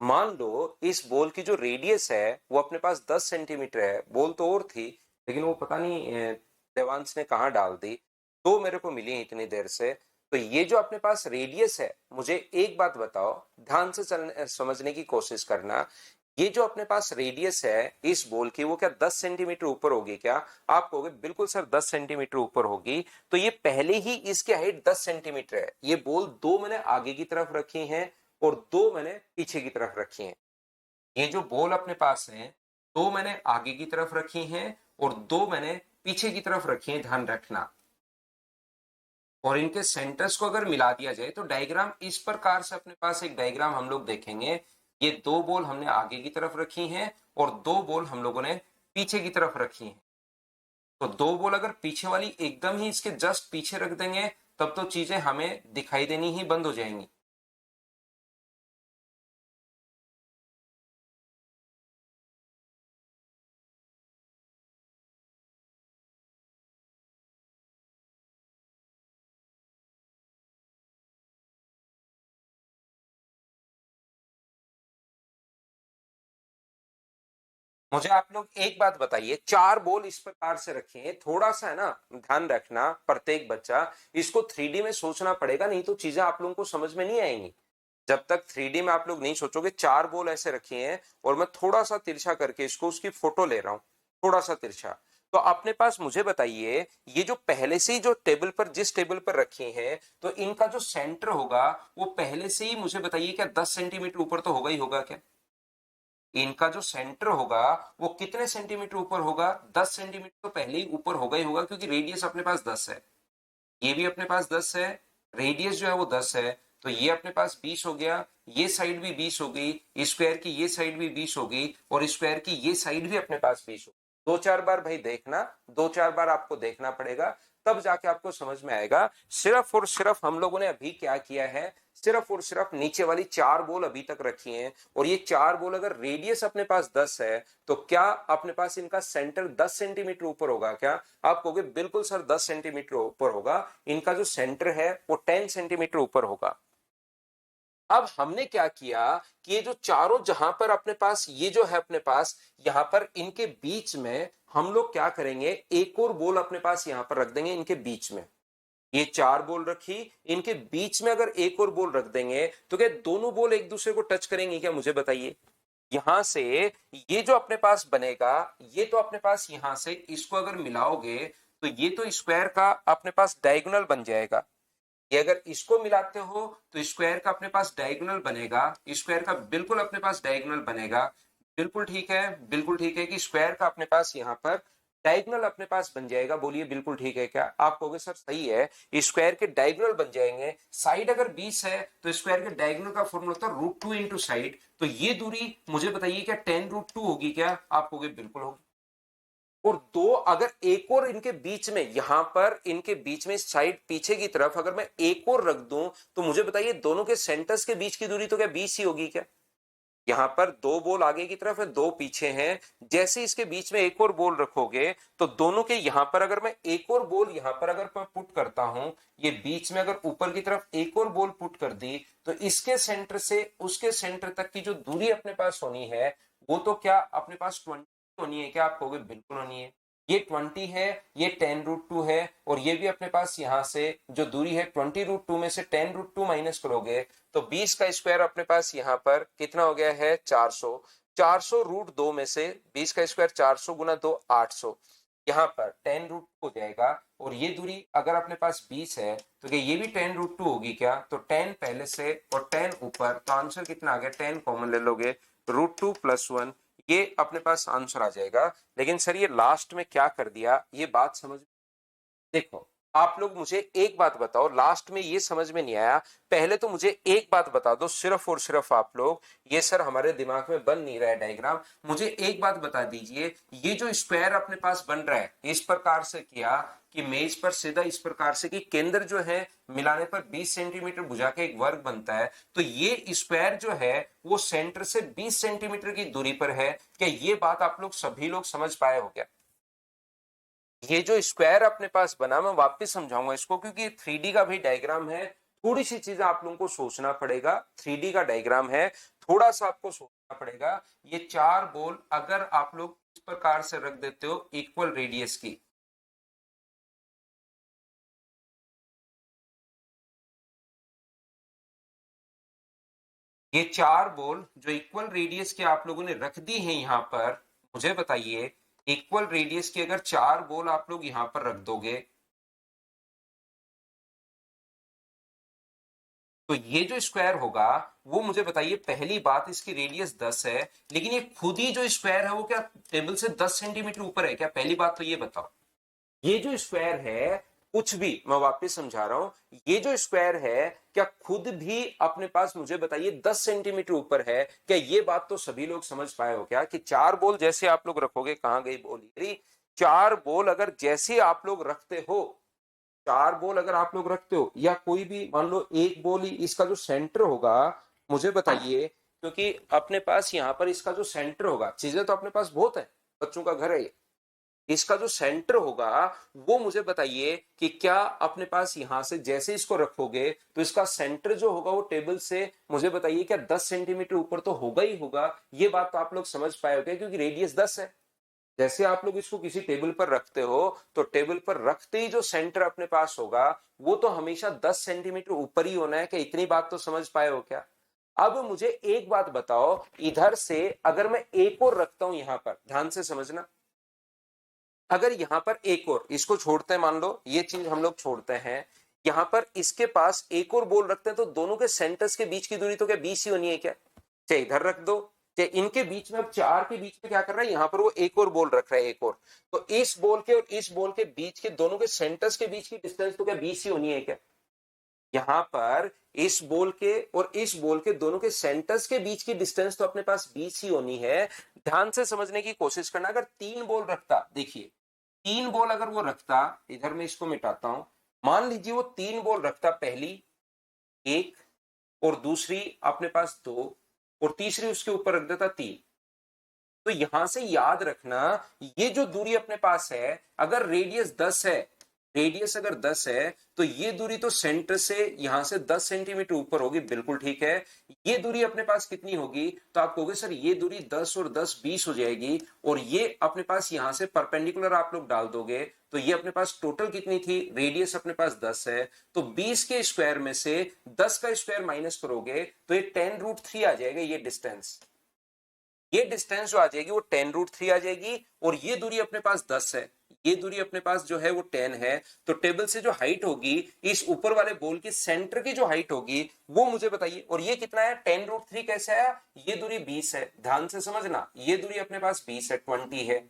A: मान लो इस बॉल की जो रेडियस है वो अपने पास 10 सेंटीमीटर है, बॉल तो और थी लेकिन वो पता नहीं देवांश ने कहाँ डाल दी, तो मेरे को मिली इतनी देर से। तो ये जो अपने पास रेडियस है, मुझे एक बात बताओ, ध्यान से समझने की कोशिश करना। ये जो अपने पास रेडियस है इस बॉल की, वो क्या 10 सेंटीमीटर ऊपर होगी क्या? आप कहोगे बिल्कुल सर 10 सेंटीमीटर ऊपर होगी। तो ये पहले ही इसकी हाइट 10 सेंटीमीटर है। ये बॉल दो मैंने आगे की तरफ रखी है और दो मैंने पीछे की तरफ रखी हैं। ये जो बॉल अपने पास है, दो मैंने आगे की तरफ रखी हैं और दो मैंने पीछे की तरफ रखी हैं, ध्यान रखना। और इनके सेंटर्स को अगर मिला दिया जाए तो डायग्राम इस प्रकार से अपने पास एक डायग्राम हम लोग देखेंगे। ये दो बॉल हमने आगे की तरफ रखी हैं और दो बॉल हम लोगों ने पीछे की तरफ रखी हैं। तो दो बॉल अगर पीछे वाली एकदम ही इसके जस्ट पीछे रख देंगे तब तो चीजें हमें दिखाई देनी ही बंद हो जाएंगी। मुझे आप लोग एक बात बताइए, चार बॉल इस प्रकार से रखे हैं, थोड़ा सा है ना ध्यान रखना, प्रत्येक बच्चा इसको 3D में सोचना पड़ेगा, नहीं तो चीजें आप लोगों को समझ में नहीं आएंगी। जब तक 3D में आप लोग नहीं सोचोगे। चार बॉल ऐसे रखी हैं और मैं थोड़ा सा तिरछा करके इसको उसकी फोटो ले रहा हूं, थोड़ा सा तिरछा। तो अपने पास मुझे बताइए, ये जो पहले से ही जो टेबल पर, जिस टेबल पर रखी हैं, तो इनका जो सेंटर होगा वो पहले से ही मुझे बताइए क्या 10 सेंटीमीटर ऊपर तो होगा ही होगा क्या? इनका जो सेंटर होगा वो कितने सेंटीमीटर ऊपर होगा? 10 सेंटीमीटर तो पहले ही ऊपर होगा ही होगा, क्योंकि रेडियस अपने पास 10 है, ये भी अपने पास 10 है, रेडियस जो है वो 10 है। तो ये अपने पास 20 हो गया, ये साइड भी 20 हो गई, स्क्वायर की ये साइड भी 20 हो गई और स्क्वायर की ये साइड भी अपने पास 20 हो गई। दो चार बार भाई देखना, दो चार बार आपको देखना पड़ेगा, तब जाके आपको समझ में आएगा। सिर्फ और सिर्फ हम लोगों ने अभी क्या किया है, सिर्फ और सिर्फ नीचे वाली चार बॉल अभी तक रखी हैं और ये चार बॉल अगर रेडियस अपने पास 10 है तो क्या अपने पास इनका सेंटर 10 सेंटीमीटर ऊपर होगा क्या? आप कहोगे बिल्कुल सर 10 सेंटीमीटर ऊपर होगा। इनका जो सेंटर है वो 10 सेंटीमीटर ऊपर होगा। अब हमने क्या किया कि ये जो चारों, जहां पर अपने पास ये जो है अपने पास, यहां पर इनके बीच में हम लोग क्या करेंगे, एक और बॉल अपने पास यहां पर रख देंगे इनके बीच में। ये चार बॉल रखी, इनके बीच में अगर एक और बॉल रख देंगे तो क्या दोनों बॉल एक दूसरे को टच करेंगे क्या? मुझे बताइए। यहां से ये जो अपने पास बनेगा, ये तो अपने पास यहां से इसको अगर मिलाओगे तो ये तो स्क्वायर का अपने पास डायगोनल बन जाएगा। ये अगर इसको मिलाते हो तो स्क्वायर का अपने पास डायगोनल बनेगा, स्क्वायर का बिल्कुल अपने पास डायगोनल बनेगा। बिल्कुल ठीक है, बिल्कुल ठीक है कि स्क्वायर का अपने पास यहाँ पर डायगोनल अपने पास बन जाएगा। बोलिए बिल्कुल ठीक है क्या? आप कहोगे सर सही है, स्क्वायर के डायगोनल बन जाएंगे। साइड अगर 20 है तो स्क्वायर के डायगोनल का फॉर्मूला होता है √2 इंटू साइड। तो ये दूरी मुझे बताइए क्या 10√2 होगी क्या? आप कहोगे बिल्कुल होगी। और दो अगर एक और इनके बीच में, यहां पर इनके बीच में साइड पीछे की तरफ अगर मैं एक और रख दूं तो मुझे बताइए दोनों के सेंटर्स के बीच की दूरी तो क्या 20 ही होगी क्या? यहां पर दो बॉल आगे की तरफ है, दो पीछे हैं। जैसे इसके बीच में एक और बॉल रखोगे तो दोनों के यहां पर अगर मैं एक और बॉल यहां पर अगर मैं पुट करता हूं, ये बीच में अगर ऊपर की तरफ एक और बॉल पुट कर दी तो इसके सेंटर से उसके सेंटर तक की जो दूरी अपने पास होनी है वो तो क्या अपने पास 20 होनी है क्या? आप कहोगे बिल्कुल होनी है। ये 20 है, ये 10√2 है, और ये भी अपने पास यहां से जो दूरी है 20√2 में से 10√2 माइनस करोगे तो 20 का स्क्वायर अपने पास यहाँ पर कितना हो गया है 400। 400√2 में से 20 का स्क्वायर 400 गुना 2 800, यहाँ पर 10√2 हो जाएगा। और ये दूरी अगर अपने पास 20 है तो क्या ये भी 10√2 होगी क्या? तो 10 पहले से और 10 ऊपर, तो आंसर कितना आ गया? 10 कॉमन ले लोगे, √2 + 1, ये अपने पास आंसर आ जाएगा। लेकिन सर ये लास्ट में क्या कर दिया, ये बात समझ, देखो आप लोग मुझे एक बात बताओ, लास्ट में ये समझ में नहीं आया। पहले तो मुझे एक बात बता दो सिर्फ और सिर्फ आप लोग, ये सर हमारे दिमाग में बन नहीं रहा है डायग्राम, मुझे एक बात बता दीजिए। ये जो स्क्वायर अपने पास बन रहा है इस प्रकार से किया कि मेज पर सीधा इस प्रकार से कि केंद्र जो है मिलाने पर 20 सेंटीमीटर भुजा का एक वर्ग बनता है, तो ये स्क्वायर जो है वो सेंटर से 20 सेंटीमीटर की दूरी पर है। क्या ये बात आप लोग सभी लोग समझ पाए हो क्या? ये जो स्क्वायर अपने पास बना, मैं वापस समझाऊंगा इसको क्योंकि 3D का भी डायग्राम है, थोड़ी सी चीजें आप लोगों को सोचना पड़ेगा। 3D का डायग्राम है, थोड़ा सा आपको सोचना पड़ेगा। ये चार बॉल अगर आप लोग इस प्रकार से रख देते हो इक्वल रेडियस की, ये चार बॉल जो इक्वल रेडियस के आप लोगों ने रख दी है यहां पर, मुझे बताइए इक्वल रेडियस की अगर चार बॉल आप लोग यहां पर रख दोगे तो ये जो स्क्वायर होगा वो मुझे बताइए, पहली बात इसकी रेडियस 10 है, लेकिन ये खुद ही जो स्क्वायर है वो क्या टेबल से 10 सेंटीमीटर ऊपर है क्या? पहली बात तो ये बताओ। ये जो स्क्वायर है, कुछ भी, मैं वापस समझा रहा हूं, ये जो स्क्वायर है क्या खुद भी अपने पास मुझे बताइए 10 सेंटीमीटर ऊपर है क्या? ये बात तो सभी लोग समझ पाए हो क्या कि चार बॉल जैसे आप लोग रखोगे, कहां गई बॉल? चार बॉल अगर जैसे आप लोग रखते हो, चार बॉल अगर आप लोग रखते हो या कोई भी मान लो एक बॉल ही, इसका जो सेंटर होगा मुझे बताइए, क्योंकि अपने पास यहाँ पर इसका जो सेंटर होगा, चीजें तो अपने पास बहुत है, बच्चों का घर है ये, इसका जो सेंटर होगा वो मुझे बताइए कि क्या अपने पास यहां से जैसे इसको रखोगे तो इसका सेंटर जो होगा वो टेबल से मुझे बताइए क्या 10 सेंटीमीटर ऊपर तो होगा ही होगा। ये बात तो आप लोग समझ पाए होगे क्योंकि रेडियस 10 है। जैसे आप लोग इसको किसी टेबल पर रखते हो तो टेबल पर रखते ही जो सेंटर अपने पास होगा वो तो हमेशा 10 सेंटीमीटर ऊपर ही होना है। क्या इतनी बात तो समझ पाए हो क्या? अब मुझे एक बात बताओ, इधर से अगर मैं एक और रखता हूं यहां पर, ध्यान से समझना, अगर यहां पर एक और इसको छोड़ते हैं, मान लो ये चीज हम लोग छोड़ते हैं, यहां पर इसके पास एक और बॉल रखते हैं तो दोनों के सेंटर्स के बीच की दूरी तो क्या 20 ही होनी है क्या? चाहे इधर रख दो चाहे इनके बीच में, अब चार के बीच में क्या कर रहा है यहां पर वो एक और बॉल रख रहा है, एक और, तो इस बॉल के और इस बॉल के बीच के दोनों के सेंटर्स के बीच की डिस्टेंस तो क्या 20 ही होनी है क्या? यहां पर इस बॉल के और इस बॉल के दोनों के सेंटर्स के बीच की डिस्टेंस तो अपने पास 20 ही होनी है। ध्यान से समझने की कोशिश करना, अगर तीन बॉल रखता, देखिए तीन बॉल अगर वो रखता, इधर मैं इसको मिटाता हूं, मान लीजिए वो तीन बॉल रखता, पहली एक और दूसरी अपने पास दो और तीसरी उसके ऊपर रख देता तीन, तो यहां से याद रखना ये जो दूरी अपने पास है, अगर रेडियस 10 है, रेडियस अगर 10 है तो ये दूरी तो सेंटर से यहां से 10 सेंटीमीटर ऊपर होगी, बिल्कुल ठीक है। ये दूरी अपने पास कितनी होगी? तो आप कहोगे सर ये दूरी 10 और 10 20 हो जाएगी, और ये अपने पास यहां से परपेंडिकुलर आप लोग डाल दोगे तो ये अपने पास टोटल कितनी थी? रेडियस अपने पास 10 है, तो 20 के स्क्वायर में से 10 का स्क्वायर माइनस करोगे तो ये 10√3 आ जाएगा। ये डिस्टेंस, ये डिस्टेंस जो आ जाएगी वो 10√3 आ जाएगी, और ये दूरी अपने पास 10 है, ये दूरी अपने पास जो है वो 10 है। तो टेबल से जो हाइट होगी इस ऊपर वाले बॉल की सेंटर की जो हाइट होगी वो मुझे बताइए, और ये कितना है 10√3 कैसे आया? ये दूरी 20 है, ध्यान से समझना, ये दूरी अपने पास 20 है, 20 है।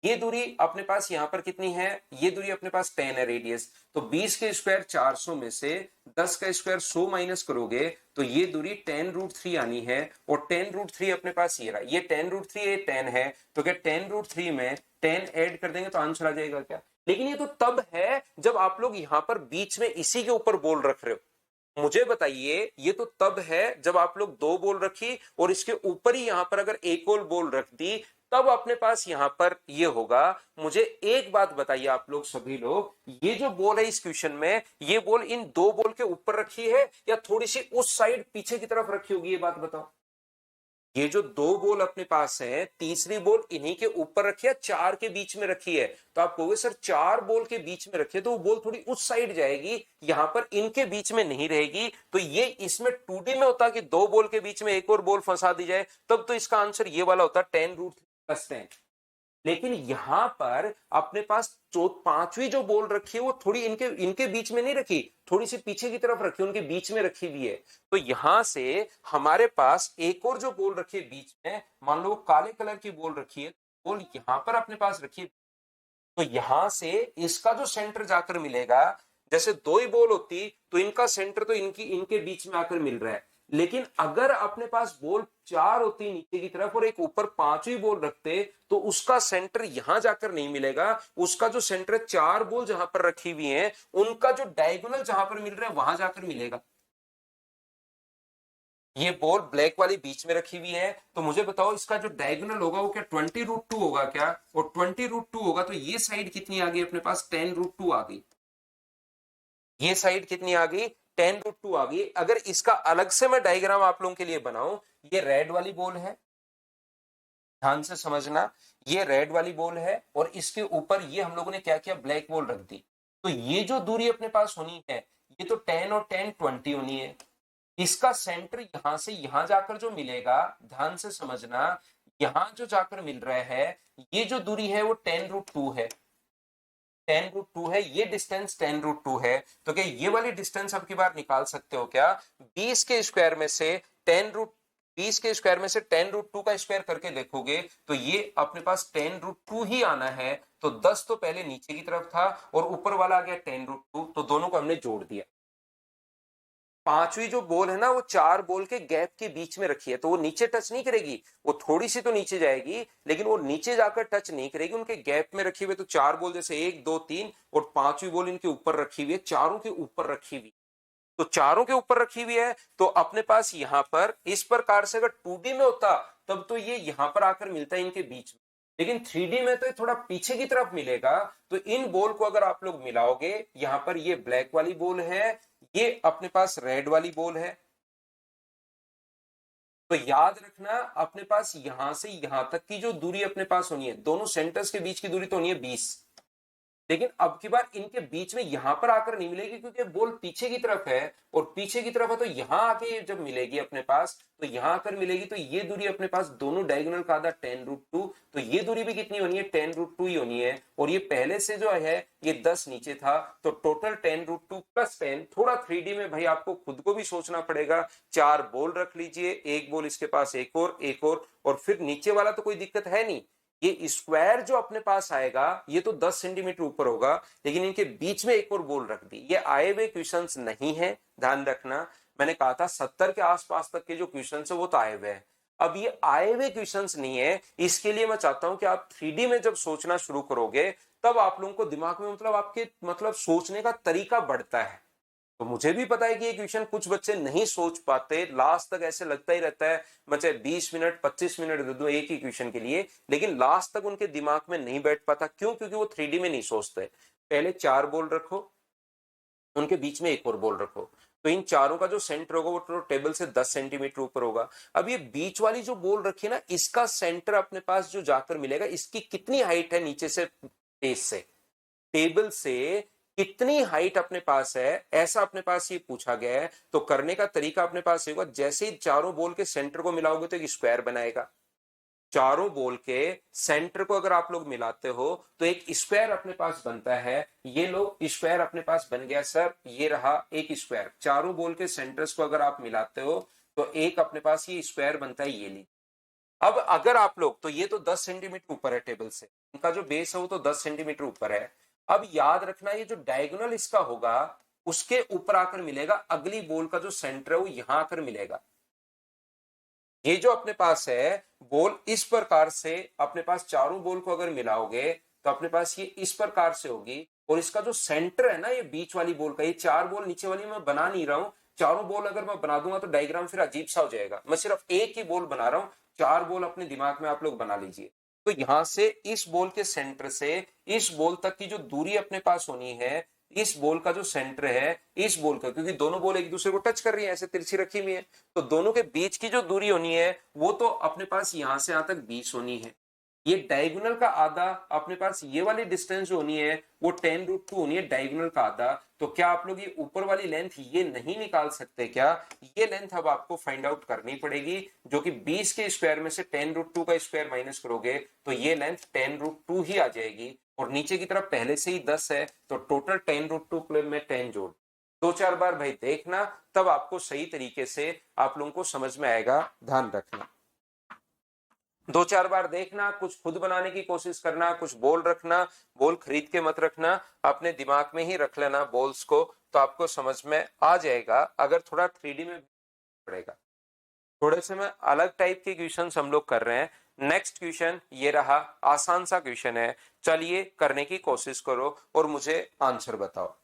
A: ये दूरी अपने पास यहां पर कितनी है, ये दूरी अपने पास 10 है रेडियस, तो 20 के स्क्वायर 400 में से 10 का स्क्वायर 100 माइनस करोगे तो ये दूरी 10√3 आनी है, और 10√3 अपने पास ये रहा, ये 10√3 ये 10 है, तो क्या 10√3 में 10 ऐड कर देंगे तो आंसर आ जाएगा क्या। लेकिन ये तो तब है जब आप लोग यहां पर बीच में इसी के ऊपर बॉल रख रहे हो। मुझे बताइए, ये तो तब है जब आप लोग दो बॉल रखी और इसके ऊपर ही यहां पर अगर एक और बॉल रख दी, तब अपने पास यहां पर ये होगा। मुझे एक बात बताइए आप लोग सभी लोग, ये जो बॉल है इस क्वेश्चन में, ये बॉल इन दो बॉल के ऊपर रखी है या थोड़ी सी उस साइड पीछे की तरफ रखी होगी, ये बात बताओ। ये जो दो बॉल अपने पास है, तीसरी बॉल इन्हीं के ऊपर रखी है, चार के बीच में रखी है, तो आप कहोगे सर चार बॉल के बीच में रखी है तो वो बॉल थोड़ी उस साइड जाएगी, यहां पर इनके बीच में नहीं रहेगी। तो ये इसमें 2D में होता कि दो बॉल के बीच में एक और बॉल फंसा दी जाए, तब तो इसका आंसर ये वाला होता 10√3+10। लेकिन यहां पर अपने पास जो पांचवी जो बॉल रखी है वो थोड़ी इनके इनके बीच में नहीं रखी, थोड़ी सी पीछे की तरफ रखी, उनके बीच में रखी हुई है। तो यहां से हमारे पास एक और जो बॉल रखी है बीच में, मान लो वो काले कलर की बॉल रखी है, बॉल यहां पर अपने पास रखी है, तो यहां से इसका जो सेंटर जाकर मिलेगा, जैसे दो ही बॉल होती तो इनका सेंटर तो इनकी इनके बीच में आकर मिल रहा है, लेकिन अगर अपने पास बॉल चार होती नीचे की तरफ और एक ऊपर पांचवी बॉल रखते तो उसका सेंटर यहां जाकर नहीं मिलेगा, उसका जो सेंटर चार बॉल जहां पर रखी हुई है उनका जो डायगोनल जहां पर मिल रहा है वहां जाकर मिलेगा। ये बॉल ब्लैक वाली बीच में रखी हुई है, तो मुझे बताओ इसका जो डायगोनल होगा वो क्या 20√2 होगा क्या, और 20√2 होगा तो ये साइड कितनी आ गई अपने पास 10√2 आ गई, ये साइड कितनी आ गई 10√2 आ गई। अगर इसका अलग से मैं डायग्राम आप लोगों के लिए बनाऊं, ये रेड वाली बॉल है, ध्यान से समझना, ये रेड वाली बॉल है और इसके ऊपर ये हम लोगों ने क्या किया, ब्लैक बॉल रख दी, तो ये जो दूरी अपने पास होनी है ये तो 10 और 10 20 होनी है। इसका सेंटर यहां से यहां जाकर जो मिलेगा, ध्यान से समझना, यहां जो जाकर मिल रहा है ये जो दूरी है वो 10√2 है, 10√2 है, ये डिस्टेंस 10√2 है। तो क्या ये वाली डिस्टेंस अब की बार निकाल सकते हो क्या, 20 के स्क्वायर में से 10√20 के स्क्वायर में से 10√2 का स्क्वायर करके देखोगे तो ये अपने पास 10√2 ही आना है। तो 10 तो पहले नीचे की तरफ था और ऊपर वाला आ गया 10√2, तो दोनों को हमने जोड़ दिया। पांचवी जो बॉल है ना वो चार बॉल के गैप के बीच में रखी है, तो वो नीचे टच नहीं करेगी, वो थोड़ी सी तो नीचे जाएगी लेकिन वो नीचे जाकर टच नहीं करेगी, उनके गैप में रखी हुई। तो चार बॉल जैसे एक दो तीन और पांचवी बॉल इनके ऊपर रखी हुई है, चारों के ऊपर रखी हुई, तो चारों के ऊपर रखी हुई है। तो अपने पास यहां पर इस प्रकार से अगर 2D में होता तब तो ये यहां पर आकर मिलता है इनके बीच में, लेकिन 3D में तो ये थोड़ा पीछे की तरफ मिलेगा। तो इन बॉल को अगर आप लोग मिलाओगे, यहां पर ये ब्लैक वाली बॉल है, ये अपने पास रेड वाली बॉल है, तो याद रखना अपने पास यहां से यहां तक की जो दूरी अपने पास होनी है, दोनों सेंटर्स के बीच की दूरी तो होनी है 20, लेकिन अब की बार इनके बीच में यहां पर आकर नहीं मिलेगी क्योंकि बॉल पीछे की तरफ है, और पीछे की तरफ है तो यहां आके जब मिलेगी अपने पास तो यहां आकर मिलेगी, तो ये दूरी अपने पास दोनों डायगोनल का आधा 10√2, तो ये दूरी भी कितनी होनी है 10√2 ही होनी है, और ये पहले से जो है ये 10 नीचे था, तो टोटल 10√2+10। थोड़ा 3D में भाई आपको खुद को भी सोचना पड़ेगा, चार बॉल रख लीजिए, एक बॉल इसके पास एक और एक और फिर नीचे वाला तो कोई दिक्कत है नहीं, ये स्क्वायर जो अपने पास आएगा ये तो 10 सेंटीमीटर ऊपर होगा, लेकिन इनके बीच में एक और बॉल रख दी। ये आए हुए क्वेश्चंस नहीं है, ध्यान रखना, मैंने कहा था 70 के आसपास तक के जो क्वेश्चंस है वो तो आए हुए हैं। अब ये आए हुए क्वेश्चंस नहीं है, इसके लिए मैं चाहता हूं कि आप 3D में जब सोचना शुरू करोगे तब आप लोगों को दिमाग में मतलब आपके मतलब सोचने का तरीका बढ़ता है। तो मुझे भी पता है कि ये क्वेश्चन कुछ बच्चे नहीं सोच पाते, लास्ट तक ऐसे लगता ही रहता है मैं चाहे 20 मिनट 25 मिनट दे दूं एक ही क्वेश्चन के लिए, लेकिन लास्ट तक उनके दिमाग में नहीं बैठ पाता। क्यों? क्योंकि वो 3D में नहीं सोचते। पहले चार बॉल रखो, उनके बीच में एक और बॉल रखो, तो इन चारों का जो सेंटर होगा वो तो टेबल से 10 सेंटीमीटर ऊपर होगा। अब ये बीच वाली जो बॉल रखी है ना, इसका सेंटर अपने पास जो जाकर मिलेगा, इसकी कितनी हाइट है नीचे से, बेस से, टेबल से कितनी हाइट अपने पास है, ऐसा अपने पास ये पूछा गया है। तो करने का तरीका अपने पास होगा, जैसे ही चारों बॉल के सेंटर को मिलाओगे तो एक स्क्वायर बनाएगा, चारों बॉल के सेंटर को अगर आप लोग मिलाते हो तो एक स्क्वायर अपने पास बनता है। ये लो स्क्वायर अपने पास बन गया सर, ये रहा एक स्क्वायर, चारों बॉल के सेंटर्स को अगर आप मिलाते हो तो एक अपने पास ये स्क्वायर बनता है, ये ली। अब अगर आप लोग, तो ये तो 10 सेंटीमीटर ऊपर है टेबल से, इनका जो बेस है वो तो 10 सेंटीमीटर ऊपर है। अब याद रखना ये जो डायगोनल इसका होगा उसके ऊपर आकर मिलेगा, अगली बॉल का जो सेंटर है वो यहां आकर मिलेगा। ये जो अपने पास है बॉल इस प्रकार से, अपने पास चारों बॉल को अगर मिलाओगे तो अपने पास ये इस प्रकार से होगी, और इसका जो सेंटर है ना ये बीच वाली बॉल का, ये चार बॉल नीचे वाली मैं बना नहीं रहा हूं, चारों बॉल अगर मैं बना दूंगा तो डायग्राम फिर अजीब सा हो जाएगा, मैं सिर्फ एक ही बॉल बना रहा हूं, चार बॉल अपने दिमाग में आप लोग बना लीजिए। तो यहां से इस बॉल के सेंटर से इस बॉल तक की जो दूरी अपने पास होनी है, इस बॉल का जो सेंटर है इस बॉल का, क्योंकि दोनों बॉल एक दूसरे को टच कर रही है, ऐसे तिरछी रखी हुई है, तो दोनों के बीच की जो दूरी होनी है वो तो अपने पास यहां से यहां तक 20 होनी है। ये डायगोनल का आधा, अपने पास ये वाली डिस्टेंस जो होनी है वो 10√2 होनी है डायगोनल का आधा। तो क्या आप लोग ये ऊपर वाली लेंथ ये नहीं निकाल सकते क्या? ये लेंथ अब आपको फाइंड आउट करनी पड़ेगी, जो कि 20 के स्क्वायर में से 10√2 का स्क्वायर माइनस करोगे तो ये लेंथ 10√2 ही आ जाएगी, और नीचे की तरफ पहले से ही 10 है तो टोटल 10√2 में 10 जोड़, दो चार बार भाई देखना, तब आपको सही तरीके से आप लोगों को समझ में आएगा, ध्यान रखना। दो चार बार देखना, कुछ खुद बनाने की कोशिश करना, कुछ बोल रखना, बोल खरीद के मत रखना, अपने दिमाग में ही रख लेना बोल्स को, तो आपको समझ में आ जाएगा। अगर थोड़ा 3D में पड़ेगा, थोड़े से में अलग टाइप के क्वेश्चन हम लोग कर रहे हैं। नेक्स्ट क्वेश्चन ये रहा, आसान सा क्वेश्चन है, चलिए करने की कोशिश करो और मुझे आंसर बताओ।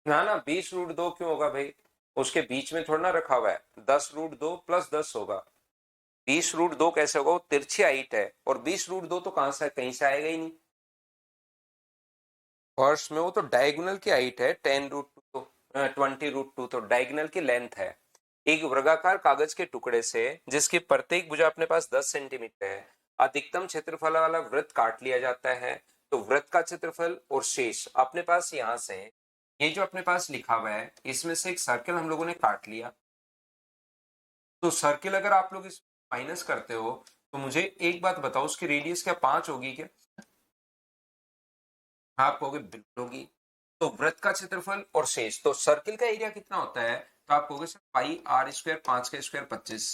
A: ना ना, 20√2 क्यों होगा भाई? उसके बीच में थोड़ा ना रखा हुआ है, 10√2 प्लस 10 होगा। 20√2 कैसे होगा? वो तिरछी हाइट है, और 20√2 तो कहां से कहीं से आएगा ही नहीं। फर्स्ट में वो तो डायगोनल की हाइट है, 10√2 तो 20√2 तो डायगोनल की लेंथ है। एक वर्गाकार कागज के टुकड़े से जिसकी प्रत्येक भुजा अपने पास 10 सेंटीमीटर है, अधिकतम क्षेत्रफल वाला वृत्त काट लिया जाता है। तो वृत्त का क्षेत्रफल और शेष अपने पास यहां से, ये जो अपने पास लिखा हुआ है इसमें से एक सर्कल हम लोगों ने काट लिया। तो सर्किल अगर आप लोग इस माइनस करते हो तो मुझे एक बात बताओ, उसकी रेडियस क्या 5 होगी क्या? हाँ, आप कहोगे बिल्कुल होगी। तो वृत्त का क्षेत्रफल और शेष, तो सर्किल का एरिया कितना होता है? तो आप कहोगे सर पाई आर स्क्वायर, 5 का स्क्वायर 25,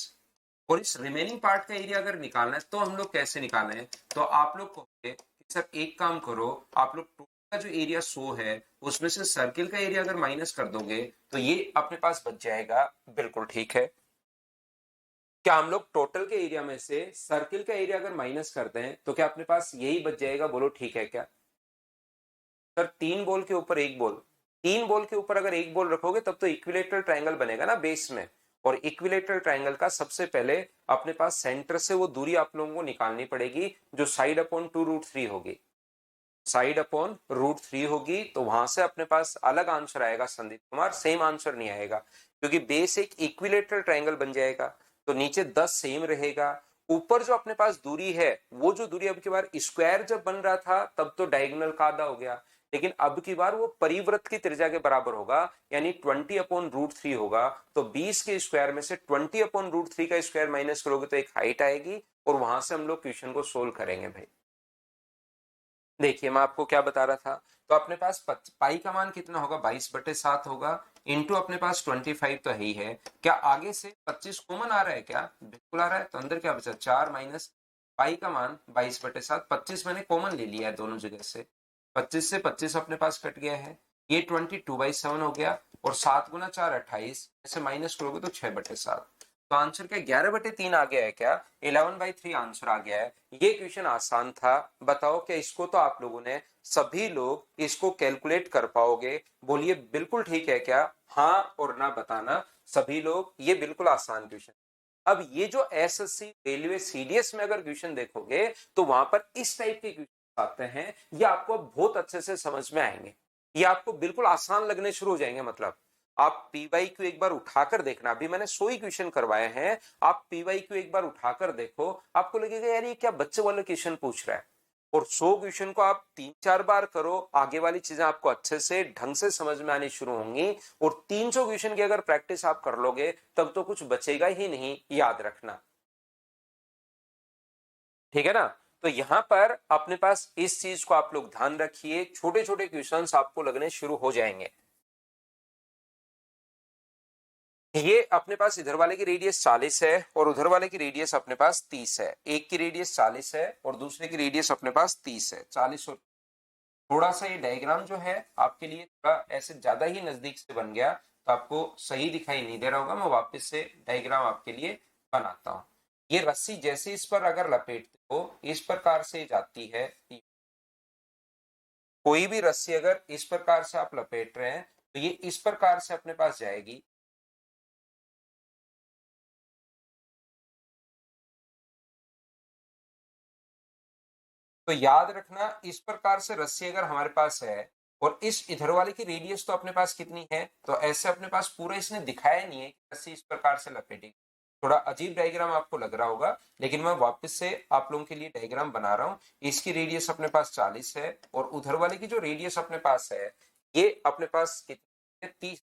A: और इस रिमेनिंग पार्ट का एरिया अगर निकालना है तो हम लोग कैसे निकालें? तो आप लोग कहोगे कि सर एक काम करो, आप लोग टोटल का जो एरिया 100 है उसमें से सर्किल का एरिया अगर माइनस कर दोगे तो ये अपने पास बच जाएगा। बिल्कुल ठीक है। क्या हम लोग टोटल के एरिया में से सर्किल का एरिया अगर माइनस करते हैं तो क्या अपने पास यही बच जाएगा? बोलो ठीक है क्या? सर तीन बॉल के ऊपर एक बॉल, तीन बॉल के ऊपर अगर एक बॉल रखोगे तब तो इक्विलेटरल ट्रायंगल बनेगा ना बेस में, और इक्विलेटरल ट्रायंगल का सबसे पहले अपने पास सेंटर से वो दूरी आप लोगों को निकालनी पड़ेगी, जो साइड अपॉन 2√3 होगी। साइड अपॉन √3 होगी, तो वहां से अपने पास अलग आंसर आएगा संदीप कुमार, सेम आंसर नहीं आएगा, क्योंकि बेस एक इक्विलेटरल ट्रायंगल बन जाएगा। तो नीचे 10 सेम रहेगा, ऊपर जो अपने पास दूरी है वो जो दूरी अब की बार स्क्वायर जब बन रहा था तब तो डायगोनल का आधा हो गया, लेकिन अब की बार वो परिवृत्त की त्रिज्या के बराबर होगा, यानी 20/√3 होगा। तो 20 के स्क्वायर में से 20/√3 का स्क्वायर माइनस करोगे तो एक हाइट आएगी, और वहां से हम लोग क्वेश्चन को सोल्व करेंगे भाई। देखिए मैं आपको क्या बता रहा था, तो अपने पास पाई का मान कितना होगा? 22/7 होगा, इंटू अपने पास 25 तो है ही है। क्या आगे से 25 कॉमन आ रहा है क्या? बिल्कुल आ रहा है। तो अंदर क्या बचा? 4 माइनस पाई का मान 22/7, 25 मैंने कॉमन ले लिया है दोनों जगह से, 25 से 25 अपने पास कट गया है, ये 22/7 हो गया, और 7 × 4 28, ऐसे माइनस करोगे तो 6/7। तो आंसर क्या 11/3 आ गया है क्या? 11/3 आंसर आ गया है। ये क्वेश्चन आसान था, बताओ क्या इसको तो आप लोगों ने सभी लोग इसको कैलकुलेट कर पाओगे? बोलिए बिल्कुल ठीक है क्या? हाँ और ना बताना सभी लोग, ये बिल्कुल आसान क्वेश्चन। अब ये जो एसएससी रेलवे सीडीएस में अगर क्वेश्चन देखोगे तो वहां पर इस टाइप के क्वेश्चन आते हैं, ये आपको बहुत अच्छे से समझ में आएंगे, ये आपको बिल्कुल आसान लगने शुरू हो जाएंगे। मतलब आप पीवाई क्यू एक बार उठाकर देखना, अभी मैंने 100 ही क्वेश्चन करवाए हैं, आप पीवाई क्यू एक बार उठाकर देखो, आपको लगेगा यार ये क्या बच्चे वाला क्वेश्चन पूछ रहा है। और 100 क्वेश्चन को आप 3-4 बार करो, आगे वाली चीजें आपको अच्छे से ढंग से समझ में आनी शुरू होंगी। और 300 क्वेश्चन की अगर प्रैक्टिस आप कर लोगे तब तो कुछ बचेगा ही नहीं, याद रखना, ठीक है ना। तो यहां पर अपने पास इस चीज को आप लोग ध्यान रखिए, छोटे छोटे क्वेश्चंस आपको लगने शुरू हो जाएंगे। ये अपने पास इधर वाले की रेडियस 40 है और उधर वाले की रेडियस अपने पास 30 है। एक की रेडियस 40 है और दूसरे की रेडियस अपने पास 30 है। 40 और थोड़ा सा ये डायग्राम जो है आपके लिए थोड़ा ऐसे ज्यादा ही नजदीक से बन गया तो आपको सही दिखाई नहीं दे रहा होगा। मैं वापस से डायग्राम आपके लिए बनाता हूं। ये रस्सी जैसे इस पर अगर लपेटते हो इस प्रकार से जाती है। कोई भी रस्सी अगर इस प्रकार से आप लपेट रहे हैं तो ये इस प्रकार से अपने पास जाएगी। तो याद रखना, इस प्रकार से रस्सी अगर हमारे पास है और इस इधर वाले की रेडियस तो अपने पास कितनी है, तो ऐसे अपने पास पूरा इसने दिखाया नहीं है कि रस्सी इस प्रकार से लपेटेगी। थोड़ा अजीब डायग्राम आपको लग रहा होगा, लेकिन मैं वापस से आप लोगों के लिए डायग्राम बना रहा हूं। इसकी रेडियस अपने पास 40 है और उधर वाले की जो रेडियस अपने पास है ये अपने पास कितनी है, 30।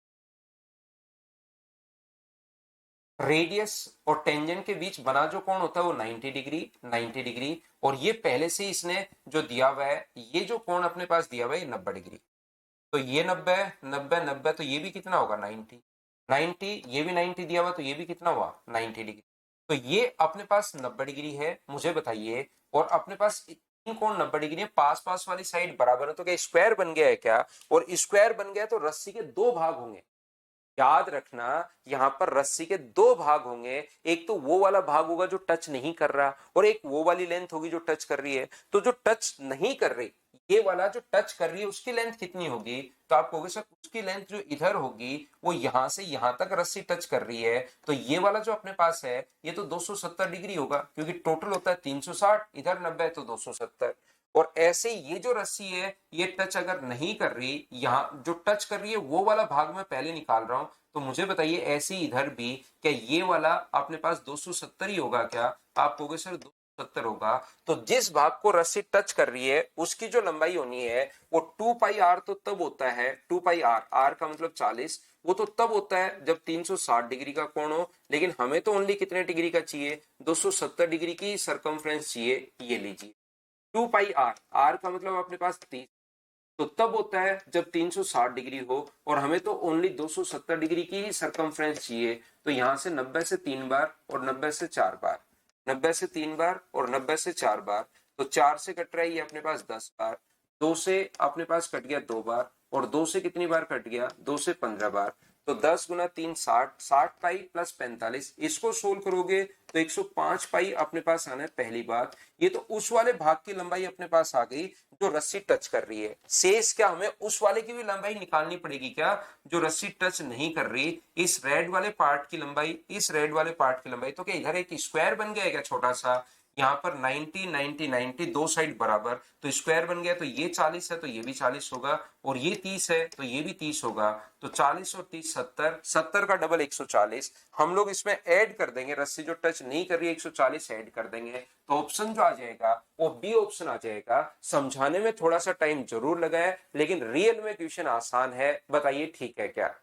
A: रेडियस और टेंजेंट के बीच बना जो कोण होता है वो 90 डिग्री, 90 डिग्री। और ये पहले से इसने जो दिया हुआ है, ये जो कोण अपने पास दिया हुआ है ये 90 डिग्री। तो ये 90, 90, 90, तो ये भी कितना होगा 90, 90, ये भी 90 दिया हुआ तो ये भी कितना हुआ 90 डिग्री। तो ये अपने पास 90 डिग्री है। मुझे बताइए, और अपने पास इतनी कोण 90 डिग्री है, पास पास वाली साइड बराबर है, तो क्या स्क्वायर बन गया है क्या? और स्क्वायर बन गया तो रस्सी के दो भाग होंगे। याद रखना, यहां पर रस्सी के दो भाग होंगे। एक तो वो वाला भाग होगा जो टच नहीं कर रहा और एक वो वाली लेंथ होगी जो टच कर रही है। तो जो टच नहीं कर रही, ये वाला जो टच कर रही है उसकी लेंथ कितनी होगी? तो आप कहोगे सर उसकी लेंथ जो इधर होगी वो यहां से यहां तक रस्सी टच कर रही है, तो ये वाला जो अपने पास है ये तो 270 डिग्री होगा, क्योंकि टोटल होता है 360, इधर 90 है तो 270। और ऐसे ये जो रस्सी है ये टच अगर नहीं कर रही, यहाँ जो टच कर रही है वो वाला भाग मैं पहले निकाल रहा हूं। तो मुझे बताइए ऐसे इधर भी क्या ये वाला अपने पास 270 ही होगा क्या? आप कहोगे सर 270 होगा। तो जिस भाग को रस्सी टच कर रही है उसकी जो लंबाई होनी है वो 2 पाई आर तो तब होता है, 2 पाई आर, आर का मतलब 40, वो तो तब होता है जब 360 डिग्री का कोण हो। लेकिन हमें तो ओनली कितने डिग्री का चाहिए? 270 डिग्री की सरकमफ्रेंस चाहिए। ये लीजिए 2 पाई आर, आर का मतलब अपने पास 30, तो तब होता है जब 360 डिग्री हो और हमें तो ओनली 270 डिग्री की ही सरकमफ्रेंस चाहिए। तो यहां से 90 से 3 बार और 90 से 4 बार, 90 से 3 बार और 90 से 4 बार, तो 4 से कट रहा है ये अपने पास 10 बार, 2 से अपने पास कट गया 2 बार, और 2 से कितनी बार कट गया? 2 से 15 बार। तो 10 गुना 3 60, 60 पाई प्लस 45, इसको सोल्व करोगे तो 105 पाई अपने पास आना है पहली बात। ये तो उस वाले भाग की लंबाई अपने पास आ गई जो रस्सी टच कर रही है। शेष क्या हमें उस वाले की भी लंबाई निकालनी पड़ेगी क्या, जो रस्सी टच नहीं कर रही? इस रेड वाले पार्ट की लंबाई, इस रेड वाले पार्ट की लंबाई, तो क्या इधर एक स्क्वायर बन गया क्या छोटा सा? यहाँ पर 90, 90, 90 दो साइड बराबर, तो स्क्वायर बन गया। तो ये 40 है तो ये भी 40 होगा, और ये 30 है तो ये भी 30 होगा। तो 40 और 30 70, 70 का डबल 140। हम लोग इसमें ऐड कर देंगे, रस्सी जो टच नहीं कर रही है 140 ऐड कर देंगे, तो ऑप्शन जो आ जाएगा वो बी ऑप्शन आ जाएगा। समझाने में थोड़ा सा टाइम जरूर लगा है लेकिन रियल में क्वेश्चन आसान है। बताइए ठीक है क्या?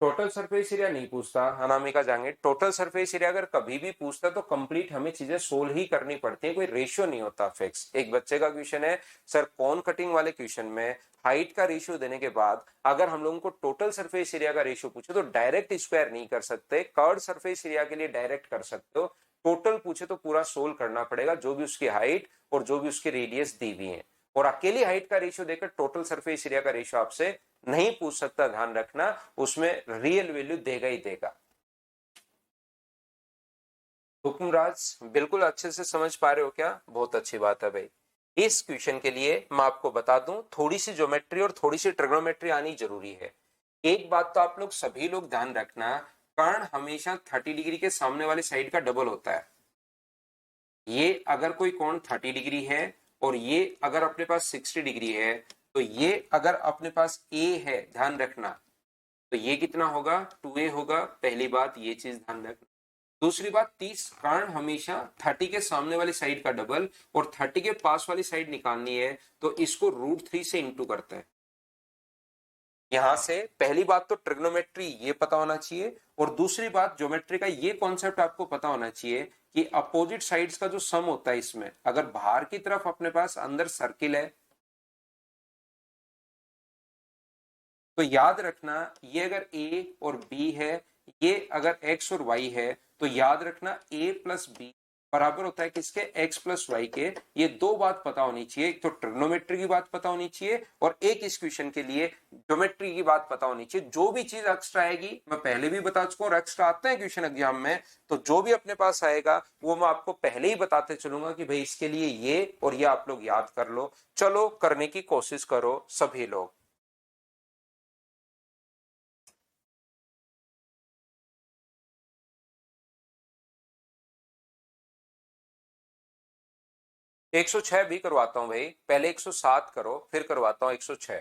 A: टोटल सरफेस एरिया नहीं पूछता अनामिका जाएंगे। टोटल सरफेस एरिया अगर कभी भी पूछता तो कंप्लीट हमें चीजें सोल्व ही करनी पड़ती है, कोई रेशियो नहीं होता फिक्स। एक बच्चे का क्वेश्चन है सर कौन कटिंग वाले क्वेश्चन में हाइट का रेशियो देने के बाद अगर हम लोगों को टोटल सरफेस एरिया का रेशियो पूछे तो डायरेक्ट स्क्वायर नहीं कर सकते, कर्व सरफेस एरिया के लिए डायरेक्ट कर सकते हो। टोटल पूछे तो पूरा सोल्व करना पड़ेगा, जो भी उसकी हाइट और जो भी उसकी रेडियस दी हुई है। और अकेली हाइट का रेशियो देकर टोटल सरफेस एरिया का रेशियो आपसे नहीं पूछ सकता, ध्यान रखना, उसमें रियल वैल्यू देगा ही देगा। हुकुमराज बिल्कुल अच्छे से समझ पा रहे हो क्या? बहुत अच्छी बात है भाई। इस क्वेश्चन के लिए मैं आपको बता दूं थोड़ी सी ज्योमेट्री और थोड़ी सी ट्रिग्नोमेट्री आनी जरूरी है। एक बात तो आप लोग सभी लोग ध्यान रखना, कर्ण हमेशा 30 डिग्री के सामने वाली साइड का डबल होता है। ये अगर कोई कोण 30 डिग्री है और ये अगर अपने पास 60 डिग्री है, तो ये अगर अपने पास ए है, ध्यान रखना, तो ये कितना होगा? 2a होगा। पहली बात ये चीज ध्यान रखना। दूसरी बात 30 कर्ण हमेशा 30 के सामने वाली साइड का डबल और 30 के पास वाली साइड निकालनी है तो इसको √3 से इंटू करते हैं। यहां से पहली बात तो ट्रिग्नोमेट्री ये पता होना चाहिए और दूसरी बात ज्योमेट्री का ये कॉन्सेप्ट आपको पता होना चाहिए कि अपोजिट साइड्स का जो सम होता है इसमें अगर बाहर की तरफ अपने पास अंदर सर्किल है तो याद रखना ये अगर a और b है, ये अगर x और y है तो याद रखना a प्लस बी बराबर होता है किसके, x प्लस वाई के। ये दो बात पता होनी चाहिए, एक तो ट्रिग्नोमेट्री की बात पता होनी चाहिए और एक इस क्वेश्चन के लिए ज्योमेट्री की बात पता होनी चाहिए। जो भी चीज एक्स्ट्रा आएगी मैं पहले भी बता चुका हूँ, एक्स्ट्रा आते हैं क्वेश्चन एग्जाम में, तो जो भी अपने पास आएगा वो मैं आपको पहले ही बताते चलूंगा कि भाई इसके लिए ये और ये आप लोग याद कर लो। चलो करने की कोशिश करो सभी लोग। तो 106 भी करवाता हूं भाई, पहले 107 करो फिर करवाता हूं 106।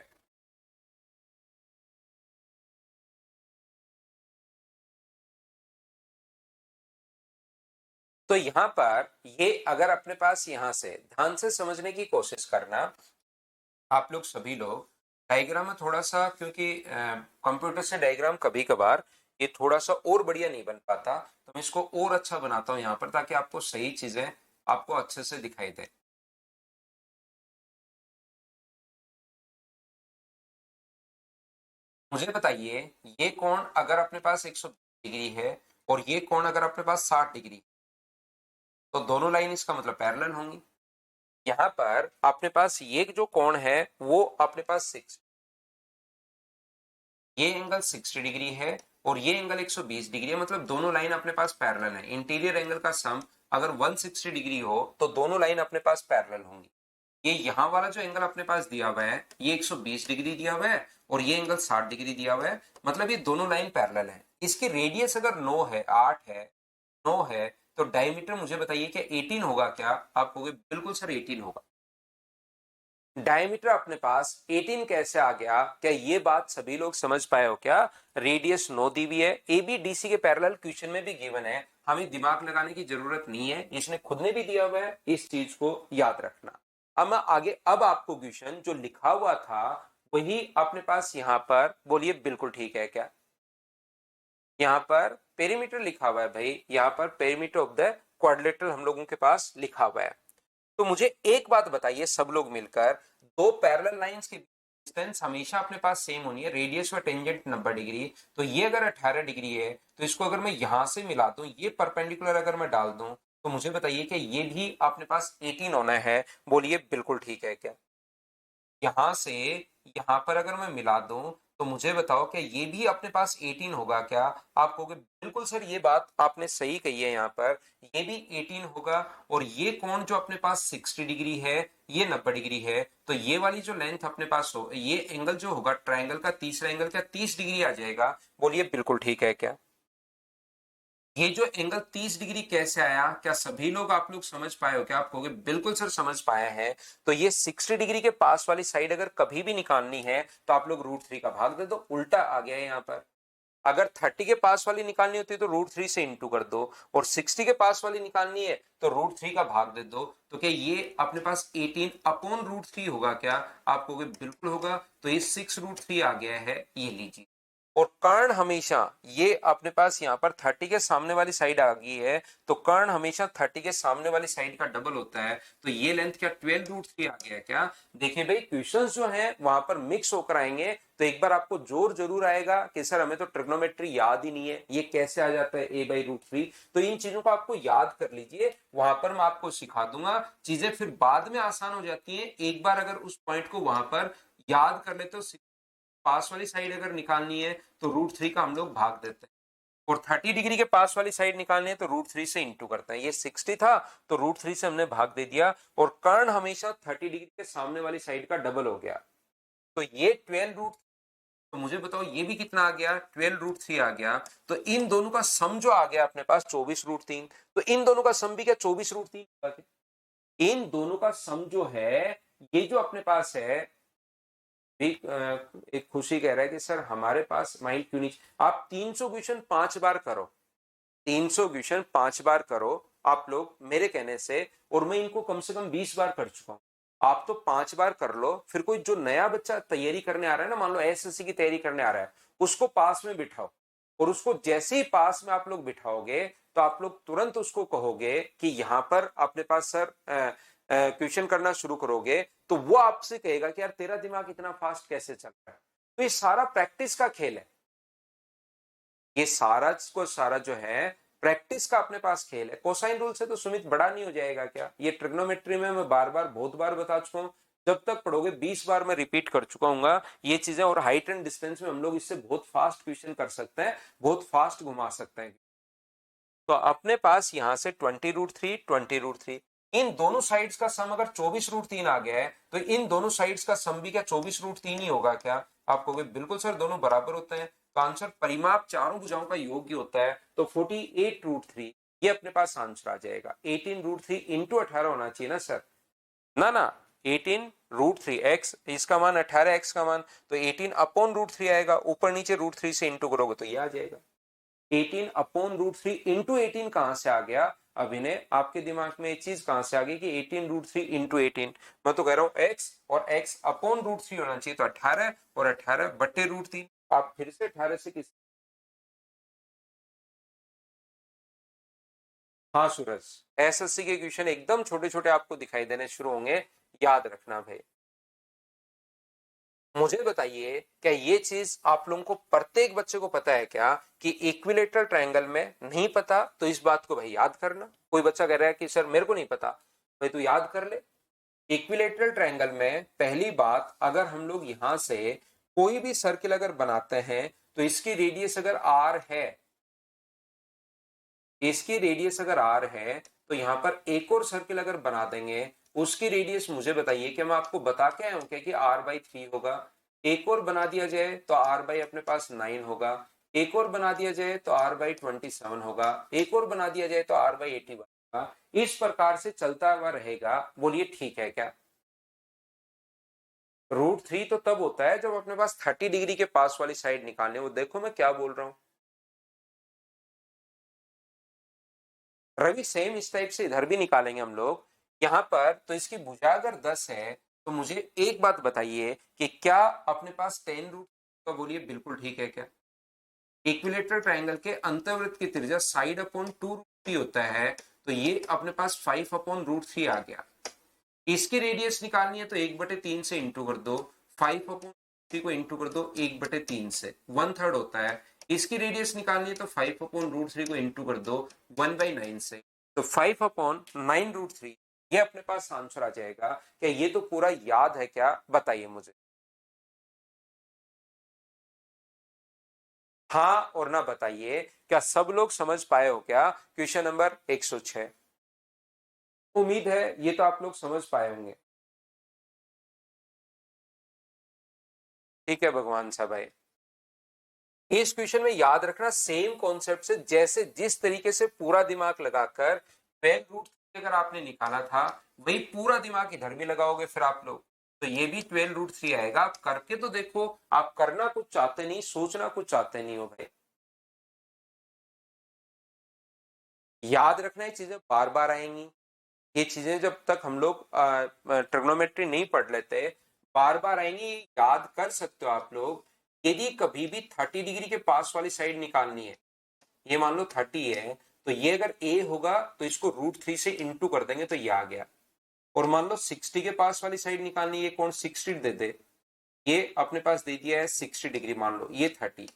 A: तो यहां पर ये अगर अपने पास यहां से ध्यान से समझने की कोशिश करना आप लोग सभी लोग। डायग्राम में थोड़ा सा क्योंकि कंप्यूटर से डायग्राम कभी कभार ये थोड़ा सा और बढ़िया नहीं बन पाता तो मैं इसको और अच्छा बनाता हूं यहाँ पर ताकि आपको सही चीजें आपको अच्छे से दिखाई दे। मुझे बताइए ये कोण अगर अपने पास 120 डिग्री है और ये कोण अगर अपने पास 60 डिग्री, तो दोनों लाइन इसका मतलब पैरेलल होंगी। यहाँ पर अपने पास ये जो कोण है वो अपने पास 6, ये एंगल 60 डिग्री है और ये एंगल 120 डिग्री है, मतलब दोनों लाइन अपने पास पैरेलल है। इंटीरियर एंगल का सम अगर 160 डिग्री हो तो दोनों लाइन अपने पास पैरेलल होंगी। ये यहाँ वाला जो एंगल अपने पास दिया हुआ है ये 120 डिग्री दिया हुआ है और ये एंगल 60 डिग्री दिया हुआ है, मतलब ये दोनों लाइन पैरेलल है। इसकी रेडियस अगर 9 है, 8 है, 9 है तो डायमीटर मुझे बताइए क्या 18 होगा क्या? आप कहोगे बिल्कुल सर 18 होगा। डायमीटर अपने पास 18 कैसे आ गया, क्या ये बात सभी लोग समझ पाए हो क्या? रेडियस 9 दी हुई है, ए बी डी सी के पैरेलल क्वेश्चन में भी गिवन है, हमें दिमाग लगाने की जरूरत नहीं है, इसने खुद ने भी दिया हुआ है, इस चीज को याद रखना। अब मैं आगे अब आपको क्वेश्चन जो लिखा हुआ था वही अपने पास यहां पर बोलिए बिल्कुल ठीक है क्या? यहां पर पेरीमीटर लिखा हुआ है भाई, यहां पर पेरीमीटर ऑफ द क्वाड्रिलेटरल हम लोगों के पास लिखा हुआ है। तो मुझे एक बात बताइए सब लोग मिलकर, दो पैरेलल लाइंस की डिस्टेंस हमेशा अपने पास सेम होनी है, रेडियस व टेंजेंट 90 डिग्री। तो ये अगर 18 डिग्री है तो इसको अगर मैं यहां से मिला दूं, ये परपेंडिकुलर अगर मैं डाल दूं तो मुझे बताइए कि ये भी अपने पास 18 होना है। बोलिए बिल्कुल ठीक है क्या? यहां से यहां पर अगर मैं मिला दूं तो मुझे बताओ कि ये भी अपने पास 18 होगा क्या? आप कहोगे बिल्कुल सर ये बात आपने सही कही है, यहाँ पर ये भी 18 होगा और ये कोण जो अपने पास 60 डिग्री है ये 90 डिग्री है, तो ये वाली जो लेंथ अपने पास हो, ये एंगल जो होगा ट्राइंगल का तीसरा एंगल क्या 30 डिग्री आ जाएगा? बोलिए बिल्कुल ठीक है क्या? ये जो एंगल 30 डिग्री कैसे आया, क्या सभी लोग आप लोग समझ पाए हो क्या? आप कहोगे बिल्कुल सर समझ पाए हैं। तो ये 60 डिग्री के पास वाली साइड अगर कभी भी निकालनी है तो आप लोग √3 का भाग दे दो, उल्टा आ गया है यहाँ पर। अगर 30 के पास वाली निकालनी होती है तो √3 से इंटू कर दो और 60 के पास वाली निकालनी है तो √3 का भाग दे दो। तो क्या ये अपने पास 18 अपॉन √3 होगा क्या? आप कहोगे बिल्कुल होगा, तो ये 6√3 आ गया है, ये लीजिए। और कर्ण हमेशा ये अपने पास यहाँ पर 30 के सामने वाली साइड आ गई है, तो कर्ण हमेशा 30 के सामने वाली साइड का डबल होता है, तो ये लेंथ क्या 12√3 आ गया क्या? देखिए भाई क्वेश्चंस जो हैं वहां पर मिक्स होकर आएंगे, तो एक बार आपको जोर जरूर आएगा कि सर हमें तो ट्रिग्नोमेट्री याद ही नहीं है, ये कैसे आ जाता है a/√3। तो इन चीजों को आपको याद कर लीजिए, वहां पर मैं आपको सिखा दूंगा, चीजें फिर बाद में आसान हो जाती है। एक बार अगर उस पॉइंट को वहां पर याद कर ले तो पास वाली साइड अगर निकालनी है तो √3 का हम लोग भाग देते हैं और 30 डिग्री के पास वाली साइड निकालनी है तो √3 से इंटू करते हैं। ये 60 था तो √3 से हमने भाग दे दिया और कर्ण हमेशा 30 डिग्री के सामने वाली साइड का डबल हो गया, तो ये 12 तो मुझे बताओ ये भी कितना आ गया 12√3 आ गया। तो इन दोनों का सम जो आ गया अपने पास 24√3, तो इन दोनों का सम भी क्या 24√3? इन दोनों का सम जो है ये जो अपने पास है, एक खुशी कह रहा है कि सर हमारे पास माइंड क्यों नहीं, आप 300 क्वेश्चन 5 बार करो, 300 क्वेश्चन 5 बार करो आप लोग मेरे कहने से, और मैं इनको कम से कम 20 बार कर चुका हूं। आप तो 5 बार कर लो, फिर कोई जो नया बच्चा तैयारी करने आ रहा है ना, मान लो एसएससी की तैयारी करने आ रहा है, उसको पास में बिठाओ, और उसको जैसे ही पास में आप लोग बिठाओगे तो आप लोग तुरंत उसको कहोगे कि यहां पर अपने पास सर क्वेश्चन करना शुरू करोगे, तो वो आपसे कहेगा कि यार तेरा दिमाग इतना फास्ट कैसे चल रहा है। तो ये सारा प्रैक्टिस का खेल है, ये सारा को सारा जो है प्रैक्टिस का अपने पास खेल है। कोसाइन रूल से तो सुमित बड़ा नहीं हो जाएगा क्या? ये ट्रिग्नोमेट्री में मैं बार बार बहुत बार बता चुका हूं, जब तक पढ़ोगे 20 बार मैं रिपीट कर चुका हूँ ये चीजें। और हाइट एंड डिस्टेंस में हम लोग इससे बहुत फास्ट क्वेश्चन कर सकते हैं, बहुत फास्ट घुमा सकते हैं। तो अपने पास यहां से 20√3 20√3, इन दोनों साइड्स का सम अगर 24√3 आ गया है तो इन दोनों साइड्स का सम भी क्या 24√3 ही होगा क्या? आप कहोगे बिल्कुल सर दोनों बराबर होते हैं, तो आंसर परिमाप चारों भुजाओं का योग ही होता है, तो 48√3 ये अपने पास आंसर आ जाएगा। 18√3 इंटू 18 होना चाहिए ना सर, ना ना 18√3 एक्स, इसका मान 18 एक्स का मान, तो 18/√3 आएगा, ऊपर नीचे √3 से इंटू करोगे तो ये आ जाएगा। 18/√3 इंटू 18 कहां से आ गया? अभिनय आपके दिमाग में एक चीज कहां से आ गई कि 18√3 इंटू 18, मैं तो कह रहा हूं x और x/√3 होना चाहिए, तो 18 और 18/√3। आप फिर से 18 से किस, हाँ सूरज, एसएससी के क्वेश्चन एकदम छोटे छोटे आपको दिखाई देने शुरू होंगे, याद रखना भाई। मुझे बताइए क्या ये चीज आप लोगों को प्रत्येक बच्चे को पता है क्या कि इक्विलेटरल ट्रायंगल में? नहीं पता तो इस बात को भाई याद करना। कोई बच्चा कह रहा है कि सर मेरे को नहीं पता, भाई तू याद कर ले। इक्विलेटरल ट्रायंगल में पहली बात, अगर हम लोग यहां से कोई भी सर्किल अगर बनाते हैं तो इसकी रेडियस अगर आर है, इसकी रेडियस अगर आर है, तो यहां पर एक और सर्किल अगर बना देंगे, उसकी रेडियस मुझे बताइए कि मैं आपको बता के आया हूं क्या कि r/3 होगा। एक और बना दिया जाए तो r बाई अपने पास 9 होगा, एक और बना दिया जाए तो r/27 होगा, एक और बना दिया जाए तो r/81 होगा। इस प्रकार से चलता हुआ रहेगा। बोलिए ठीक है क्या? √3 तो तब होता है जब अपने पास 30 डिग्री के पास वाली साइड निकालने, वो देखो मैं क्या बोल रहा हूं रवि, सेम इस टाइप से इधर भी निकालेंगे हम लोग। यहां पर तो इसकी भुजा अगर 10 है, तो मुझे एक बात बताइए कि क्या अपने पास 10√, तो बोलिए बिल्कुल ठीक है क्या? इक्विलेटरल ट्रायंगल के अंतर्वृत्त की त्रिज्या साइड अपॉन 2√3 होता है, तो ये अपने पास 5/√3 आ गया। इसकी रेडियस निकालनी है तो 1/3 से इंटू कर दो, 5/√3 को इंटू कर दो 1/3 से, 1/3 होता है। इसकी रेडियस निकालनी है तो 5/√3 को इंटू कर दो 1/9 से, तो 5/9√3 ये अपने पास आंसर आ जाएगा। क्या ये तो पूरा याद है क्या? बताइए मुझे। हाँ और ना बताइए, क्या सब लोग समझ पाए हो क्या क्वेश्चन नंबर 106? उम्मीद है ये तो आप लोग समझ पाए होंगे। ठीक है भगवान साहब भाई, इस क्वेश्चन में याद रखना सेम कॉन्सेप्ट से, जैसे जिस तरीके से पूरा दिमाग लगाकर 12√3 अगर आपने निकाला था, वही पूरा दिमाग इधर भी लगाओगे फिर आप लोग, तो ये भी 12√3 आएगा। आप करके तो देखो, आप करना कुछ चाहते नहीं, सोचना कुछ चाहते नहीं हो भाई। याद रखना ये चीजें बार बार आएंगी, ये चीजें जब तक हम लोग ट्रिग्नोमेट्री नहीं पढ़ लेते बार बार आएंगी। याद कर सकते हो आप लोग, यदि कभी भी 30 डिग्री के पास वाली साइड निकालनी है, ये मान लो 30 है, तो ये अगर a होगा तो इसको √3 से इंटू कर देंगे तो ये आ गया। और मान लो 60 के पास वाली साइड निकालनी, ये कौन 60 दे दे, ये अपने पास दे दिया है 60 डिग्री, मान लो ये 30।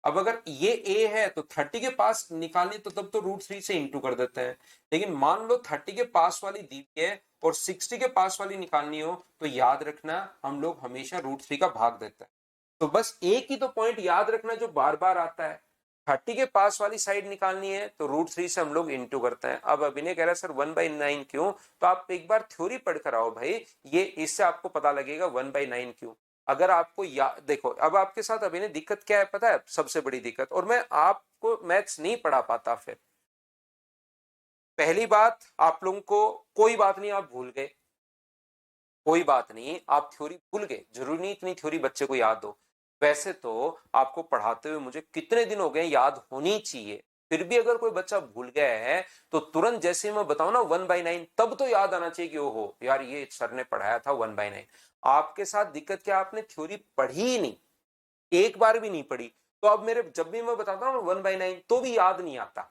A: अब अगर ये a है तो 30 के पास निकालनी, तो तब तो √3 से इंटू कर देते हैं। लेकिन मान लो 30 के पास वाली दी है और 60 के पास वाली निकालनी हो, तो याद रखना हम लोग हमेशा √3 का भाग देते हैं। तो बस एक ही तो पॉइंट याद रखना जो बार बार आता है, 30 के पास वाली साइड निकालनी है तो √3 से हम लोग इंटू करते हैं। अब अभिनय कह रहा है सर 1/9 क्यों? तो आप एक बार थ्योरी पढ़ कर आओ भाई, ये इससे आपको पता लगेगा 1/9 क्यों। अगर आपको देखो, अब आपके साथ अभिनय दिक्कत क्या है पता है? सबसे बड़ी दिक्कत, और मैं आपको मैथ्स नहीं पढ़ा पाता फिर। पहली बात, आप लोगों को कोई बात नहीं, आप भूल गए, कोई बात नहीं, आप थ्योरी भूल गए, जरूरी नहीं इतनी थ्योरी बच्चे को याद हो। वैसे तो आपको पढ़ाते हुए मुझे कितने दिन हो गए, याद होनी चाहिए। फिर भी अगर कोई बच्चा भूल गया है तो तुरंत जैसे मैं बताऊं ना 1/9, तब तो याद आना चाहिए कि ओहो यार ये सर ने पढ़ाया था 1/9। आपके साथ दिक्कत क्या, आपने थ्योरी पढ़ी ही नहीं, एक बार भी नहीं पढ़ी, तो अब मेरे जब भी मैं बताता हूं 1/9 तो भी याद नहीं आता,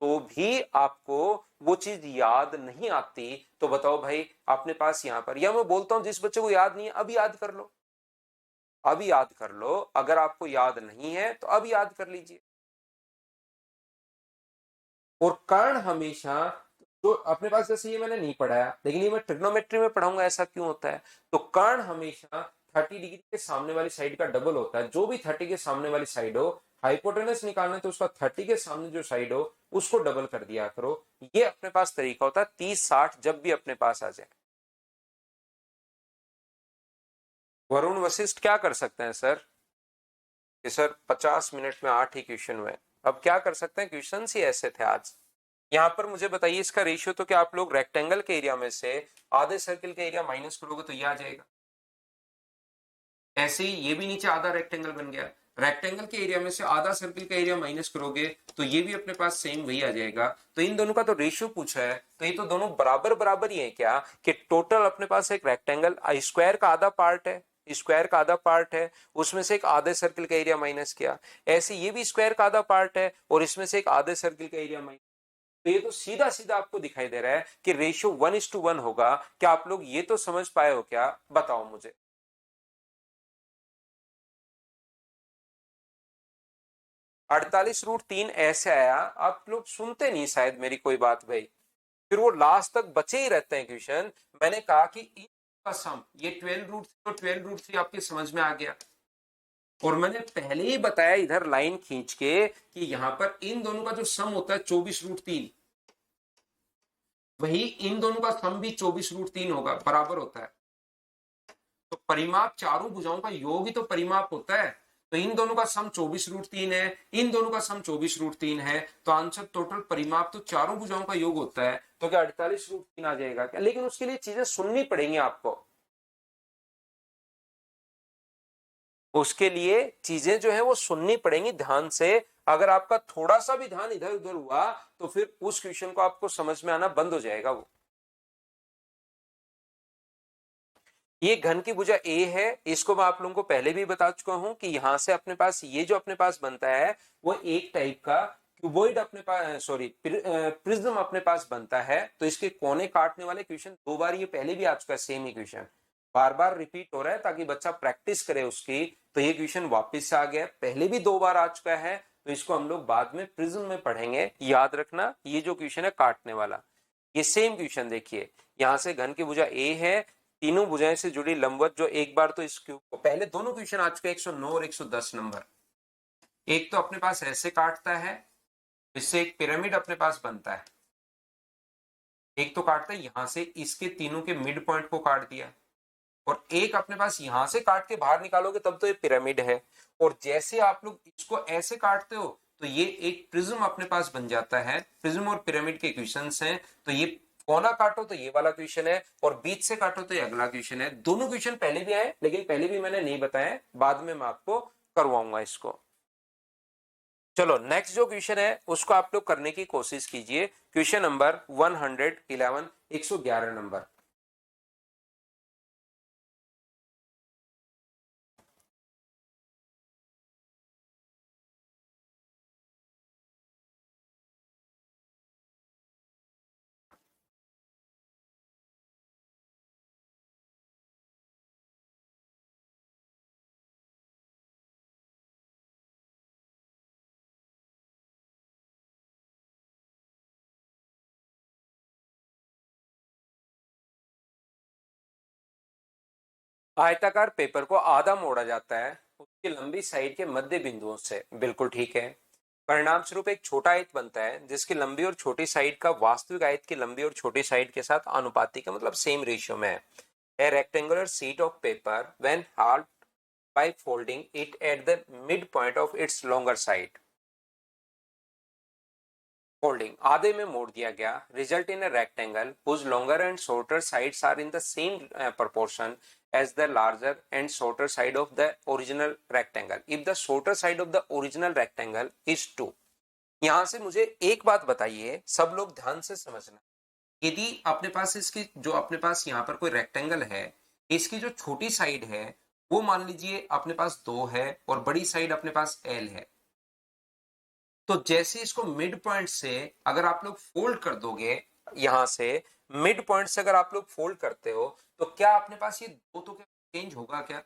A: तो भी आपको वो चीज याद नहीं आती, तो बताओ भाई अपने पास यहां पर, या मैं बोलता हूं जिस बच्चे को याद नहीं है अब याद कर लो, अब याद कर लो, अगर आपको याद नहीं है तो अब याद कर लीजिए। और कर्ण हमेशा, तो अपने पास जैसे ये मैंने नहीं पढ़ाया लेकिन ये मैं ट्रिग्नोमेट्री में पढ़ाऊंगा, ऐसा क्यों होता है, तो कर्ण हमेशा 30 डिग्री के सामने वाली साइड का डबल होता है, जो भी 30 के सामने वाली साइड हो, हाइपोटेनस निकालना है तो उसका 30 के सामने जो साइड हो उसको डबल कर दिया करो। ये अपने पास तरीका होता है 30-60 जब भी अपने पास आ जाए। वरुण वशिष्ठ क्या कर सकते हैं सर कि सर 50 मिनट में 8 ही क्वेश्चन हुए, अब क्या कर सकते हैं, क्वेश्चन ही ऐसे थे आज। यहाँ पर मुझे बताइए इसका रेशियो, तो क्या आप लोग रेक्टेंगल के एरिया में से आधे सर्किल का एरिया माइनस करोगे तो ये आ जाएगा, ऐसे ही ये भी नीचे आधा रेक्टेंगल बन गया, रेक्टेंगल के एरिया में से आधा सर्किल का एरिया माइनस करोगे तो ये भी अपने पास सेम वही आ जाएगा। तो इन दोनों का तो रेशियो पूछा है, तो ये तो दोनों बराबर बराबर ही है क्या, कि टोटल अपने पास एक रेक्टेंगल स्क्वायर का आधा पार्ट है, स्क्वायर का आधा पार्ट है, उसमें से एक आधे सर्किल का एरिया माइनस किया, ऐसे ये भी स्क्वायर का आधा पार्ट है और इसमें से एक आधे सर्किल का एरिया माइनस, तो ये तो सीधा सीधा आपको दिखाई दे रहा है कि रेशियो 1:1 होगा। क्या आप लोग ये तो समझ पाए हो क्या, बताओ मुझे। 48√3 ऐसे आया, आप लोग सुनते नहीं शायद मेरी कोई बात भाई, फिर वो लास्ट तक बचे ही रहते हैं क्वेश्चन। मैंने कहा कि इन का सम ये 12√3 तो 12√3 आपके समझ में आ गया, और मैंने पहले ही बताया इधर लाइन खींच के कि यहां पर इन दोनों का जो सम होता है 24√3, वही इन दोनों का सम भी 24√3 होगा, बराबर होता है। तो परिमाप चारों भुजाओं का योग ही तो परिमाप होता है, तो इन दोनों का सम 24√3 है, इन दोनों का सम 24√3 है, तो आंसर टोटल परिमाप तो चारों भुजाओं का योग होता है, तो क्या 48√3 आ जाएगा क्या, लेकिन उसके लिए चीजें सुननी पड़ेंगी आपको, उसके लिए चीजें जो है वो सुननी पड़ेंगी ध्यान से, अगर आपका थोड़ा सा भी ध्यान इधर उधर हुआ तो फिर उस क्वेश्चन को आपको समझ में आना बंद हो जाएगा वो। ये घन की भुजा ए है, इसको मैं आप लोगों को पहले भी बता चुका हूं कि यहां से अपने पास ये जो अपने पास बनता है वो एक टाइप का क्यूबॉइड अपने पास, सॉरी प्रिज्म अपने पास बनता है, तो इसके कोने काटने वाले क्वेश्चन 2 बार ये पहले भी आ चुका है, सेम ही क्वेश्चन बार बार रिपीट हो रहा है ताकि बच्चा प्रैक्टिस करे उसकी, तो ये क्वेश्चन वापस से आ गया, पहले भी 2 बार आ चुका है, तो इसको हम लोग बाद में प्रिज्म में पढ़ेंगे, याद रखना ये जो क्वेश्चन है काटने वाला, ये सेम क्वेश्चन देखिए, यहां से घन की भुजा ए है, तीनों भुजाएं से जुड़ी लंबवत जो एक बार तो इस क्यूब को, पहले दोनों क्वेश्चन आ चुके 109 और 110 नंबर, एक तो अपने पास ऐसे काटता है, इससे एक पिरामिड अपने पास बनता है, एक तो काटता है यहां से इसके तीनों के मिड पॉइंट को काट दिया, और एक अपने पास यहां से काट के बाहर निकालोगे तब तो ये पिरामिड है, और जैसे आप लोग इसको ऐसे काटते हो तो ये एक प्रिज्म अपने पास बन जाता है, प्रिज्म और पिरामिड के क्वेश्चंस हैं, तो ये कोना काटो तो ये वाला क्वेश्चन है, और बीच से काटो तो ये अगला क्वेश्चन है, दोनों क्वेश्चन पहले भी आए लेकिन पहले भी मैंने नहीं बताया, बाद में मैं आपको करवाऊंगा इसको। चलो नेक्स्ट जो क्वेश्चन है उसको आप लोग करने की कोशिश कीजिए, क्वेश्चन नंबर 111, 111 नंबर। आयताकार पेपर को आधा मोड़ा जाता है उसकी लंबी साइड के मध्य बिंदुओं से, बिल्कुल ठीक है। परिणाम स्वरूप एक छोटा आयत बनता है जिसकी लंबी और छोटी साइड का वास्तविक आयत की लंबी और छोटी साइड के साथ अनुपातिक है, मतलब सेम रेशियो में है। ए rectangular sheet of paper when half by folding it at the midpoint of its longer side, folding आधे में मोड़ दिया गया, result in a rectangle whose longer and shorter sides are in the same proportion as the larger and shorter side of the original rectangle if the shorter side of the original rectangle is 2, यहां से मुझे एक बात बताइए, सब लोग ध्यान से समझना। यदि अपने पास इसकी जो अपने पास यहाँ पर कोई रेक्टेंगल है, इसकी जो छोटी साइड है वो मान लीजिए अपने पास 2 है और बड़ी साइड अपने पास एल है, तो जैसे इसको मिड पॉइंट से अगर आप लोग फोल्ड कर दोगे, यहां से मिड पॉइंट से अगर आप लोग फोल्ड करते हो, तो क्या अपने पास ये दो तो क्या चेंज होगा क्या?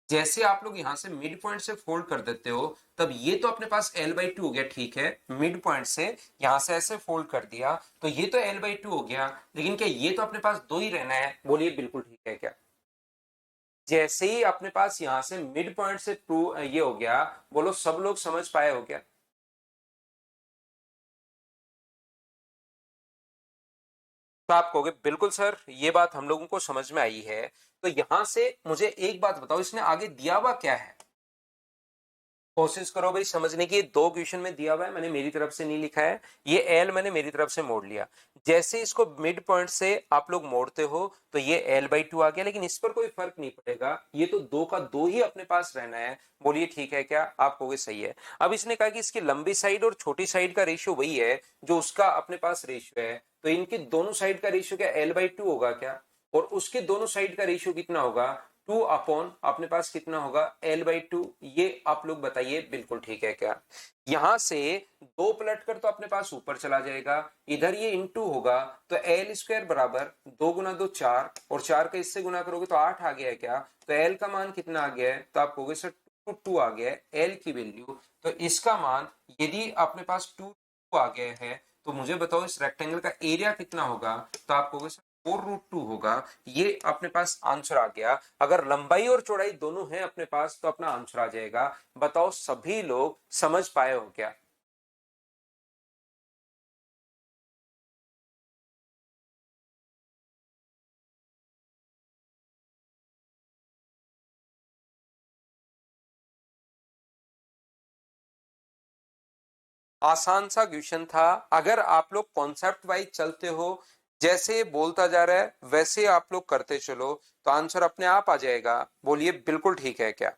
A: जैसे आप लोग यहां से मिड पॉइंट से फोल्ड कर देते हो, तब ये तो अपने पास L/2 हो गया, ठीक है, मिड पॉइंट से यहां से ऐसे फोल्ड कर दिया तो ये तो L/2 हो गया, लेकिन क्या ये तो अपने पास 2 ही रहना है? बोलिए बिल्कुल ठीक है क्या? जैसे ही अपने पास यहां से मिड पॉइंट से टू ये हो गया, बोलो सब लोग समझ पाए हो क्या? तो आप कहोगे बिल्कुल सर, ये बात हम लोगों को समझ में आई है। तो यहां से मुझे एक बात बताओ, इसने आगे दिया हुआ क्या है? कोशिश करो भाई समझने की। दो क्वेश्चन में दिया हुआ है, मैंने मेरी तरफ से नहीं लिखा है, ये एल मैंने मेरी तरफ से मोड़ लिया। जैसे इसको मिड पॉइंट से आप लोग मोड़ते हो तो ये L/2 आ गया, लेकिन इस पर कोई फर्क नहीं पड़ेगा, ये तो दो का दो ही अपने पास रहना है। बोलिए ठीक है क्या? आप कहोगे सही है। अब इसने कहा कि इसकी लंबी साइड और छोटी साइड का रेशियो वही है जो उसका अपने पास रेशियो है, तो इनकी दोनों साइड का रेशियो क्या L/2 होगा क्या? और उसके दोनों साइड का रेशियो कितना होगा? 2 अपॉन अपने पास कितना होगा? L/2। ये आप लोग बताइए बिल्कुल ठीक है क्या? यहां से दो पलट कर तो अपने पास ऊपर चला जाएगा, इधर ये इंटू होगा, तो L² बराबर 2 गुना 2 4, और 4 का इससे गुना करोगे तो 8 आ गया है क्या? तो L का मान कितना आ गया है? तो आप कहोगे सर 2 आ गया है L की वैल्यू। तो इसका मान यदि अपने पास 2 आ गया है, तो मुझे बताओ इस रेक्टेंगल का एरिया कितना होगा? तो आप कहोगे सर 4√2 होगा। ये अपने पास आंसर आ गया। अगर लंबाई और चौड़ाई दोनों हैं अपने पास तो अपना आंसर आ जाएगा। बताओ सभी लोग समझ पाए हो क्या? आसान सा क्वेश्चन था। अगर आप लोग कॉन्सेप्ट वाइज चलते हो, जैसे ये बोलता जा रहा है वैसे आप लोग करते चलो, तो आंसर अपने आप आ जाएगा। बोलिए बिल्कुल ठीक है क्या?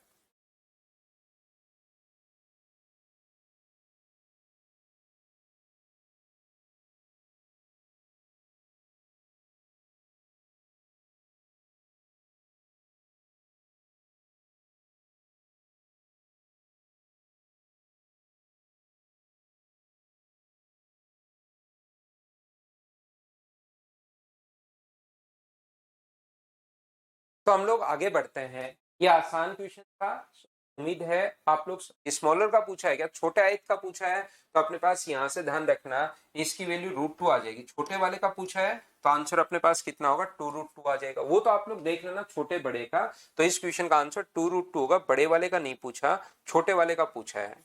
A: तो हम लोग आगे बढ़ते हैं। ये आसान क्वेश्चन था, उम्मीद है आप लोग। स्मॉलर का पूछा है क्या? छोटे आयत का पूछा है, तो अपने पास यहां से ध्यान रखना, इसकी वैल्यू √2 आ जाएगी। छोटे वाले का पूछा है तो आंसर अपने पास कितना होगा? 2√2 आ जाएगा। वो तो आप लोग देख लेना छोटे बड़े का। तो इस क्वेश्चन का आंसर 2√2 होगा। बड़े वाले का नहीं पूछा, छोटे वाले का पूछा है।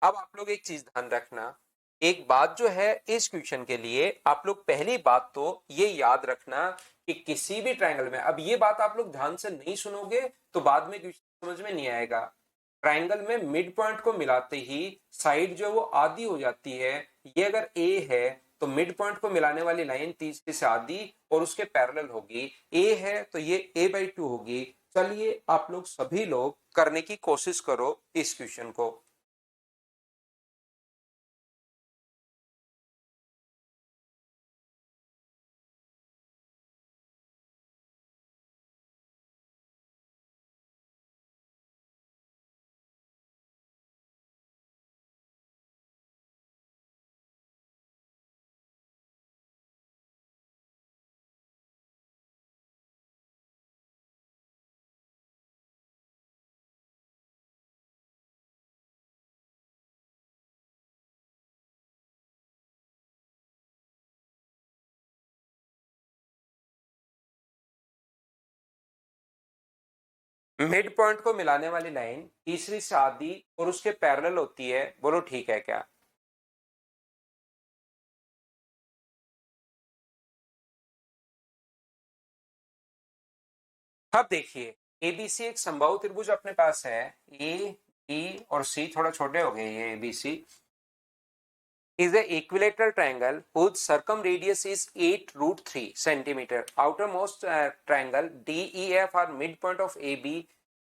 A: अब आप लोग एक चीज ध्यान रखना, एक बात जो है इस क्वेश्चन के लिए, आप लोग पहली बात तो ये याद रखना कि किसी भी ट्रायंगल में, अब ये बात आप लोग ध्यान से नहीं सुनोगे तो बाद में क्वेश्चन समझ में नहीं आएगा। ट्रायंगल में मिड पॉइंट को मिलाते ही साइड जो है वो आधी हो जाती है। ये अगर ए है तो मिड पॉइंट को मिलाने वाली लाइन तीसरी से आधी और उसके पैरेलल होगी। ए है तो ये A/2 होगी। चलिए आप लोग सभी लोग करने की कोशिश करो इस क्वेश्चन को। मिड पॉइंट को मिलाने वाली लाइन तीसरी से आधी और उसके पैरेलल होती है। बोलो ठीक है क्या? अब देखिए, एबीसी एक समबाहु त्रिभुज अपने पास है। ए, बी और सी थोड़ा छोटे हो गए। ये ABC is a equilateral triangle whose circumradius is 8√3 centimeter. Outermost triangle DEF are midpoint of AB.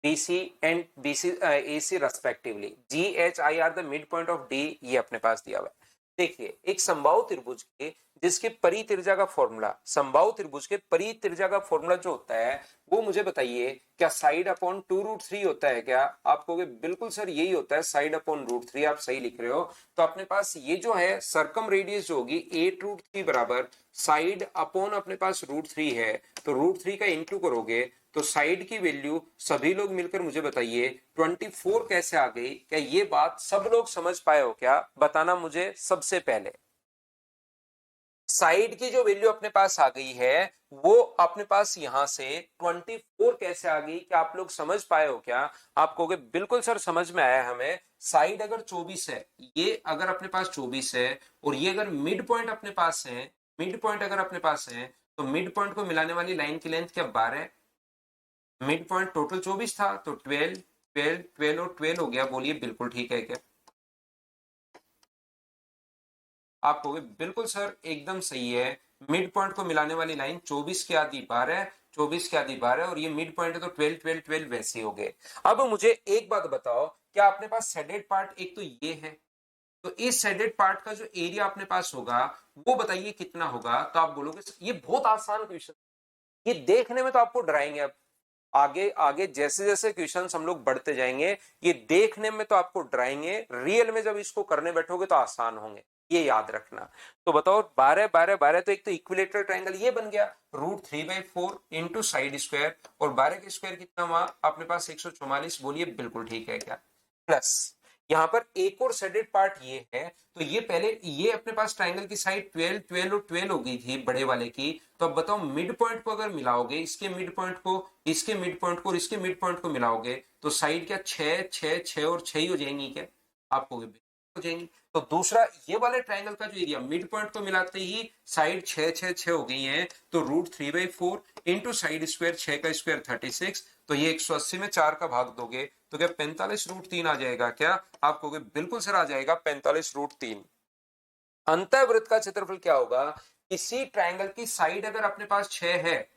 A: BC and BC AC respectively. GHI are the midpoint of D, ये अपने पास दिया हुआ है। देखिए एक समबाहु त्रिभुज के जिसके परित्रिज्या का फॉर्मूला, समबाहु त्रिभुज के परित्रिज्या का फॉर्मूला जो होता है वो मुझे बताइए क्या साइड अपॉन 2√3 होता है क्या? आप कहोगे बिल्कुल सर यही होता है, साइड अपॉन √3, आप सही लिख रहे हो। तो अपने पास ये जो है सर्कम रेडियस जो होगी 8√3 बराबर साइड अपॉन अपने पास √3 है, तो √3 का इंटू करोगे तो साइड की वैल्यू सभी लोग मिलकर मुझे बताइए 24 कैसे आ गई? क्या ये बात सब लोग समझ पाए हो क्या? बताना मुझे सबसे पहले। साइड की जो वैल्यू अपने पास आ गई है वो अपने पास यहां से 24 कैसे आ गई? क्या आप लोग समझ पाए हो क्या? आप कहोगे बिल्कुल सर समझ में आया हमें। साइड अगर 24 है, ये अगर अपने पास 24 है और ये अगर मिड पॉइंट अपने पास है, मिड पॉइंट अगर अपने पास है तो मिड पॉइंट को मिलाने वाली लाइन की लेंथ क्या 12? मिड पॉइंट टोटल 24 था तो 12 12 12 और 12 हो गया। बोलिए बिल्कुल ठीक है क्या? आप कहोगे बिल्कुल सर एकदम सही है। मिड पॉइंट को मिलाने वाली लाइन 24 की आधी 12, 24 की आधी 12 और ये मिड पॉइंट है तो 12 12 12 वैसे हो गए। अब मुझे एक बात बताओ, क्या अपने पास शेडेड पार्ट एक तो ये है, तो इस शेडेड पार्ट का जो एरिया अपने पास होगा वो बताइए कितना होगा? तो आप बोलोगे ये बहुत आसान क्वेश्चन, ये देखने में तो आपको डराएंगे। अब आगे आगे जैसे जैसे क्वेश्चंस हम लोग बढ़ते जाएंगे ये देखने में तो आपको डराएंगे, रियल में जब इसको करने बैठोगे तो आसान होंगे, ये याद रखना। तो बताओ 12 12 12, तो एक तो इक्विलेटरल ट्रायंगल ये बन गया √3/4 इंटू साइड स्क्वायर, और 12 के स्क्वायर कितना हुआ अपने पास 144। बोलिए बिल्कुल ठीक है क्या? प्लस यहां पर एक और शेडेड पार्ट ये है, तो ये पहले ये अपने पास ट्रायंगल की साइड 12 12 और 12 हो गई थी बड़े वाले की। तो अब बताओ मिड पॉइंट को अगर मिलाओगे, इसके मिड पॉइंट को, इसके मिड पॉइंट को और इसके मिड पॉइंट को मिलाओगे तो साइड क्या 6 6 6 और 6 ही हो जाएंगी क्या? आपको हो जाएंगी। तो दूसरा ये वाले ट्रायंगल का जो एरिया मिड पॉइंट को मिलाते ही साइड 6 6 6 हो गई है, तो √3/4 इंटू साइड स्क्वायर 6 का स्क्वायर 36, तो ये 180 में 4 का भाग दोगे तो क्या 45√3 आ जाएगा क्या? आप कहोगे बिल्कुल सर आ जाएगा 45√3। अंतःवृत्त का क्षेत्रफल क्या होगा? किसी ट्रायंगल की साइड अगर अपने पास 6 है,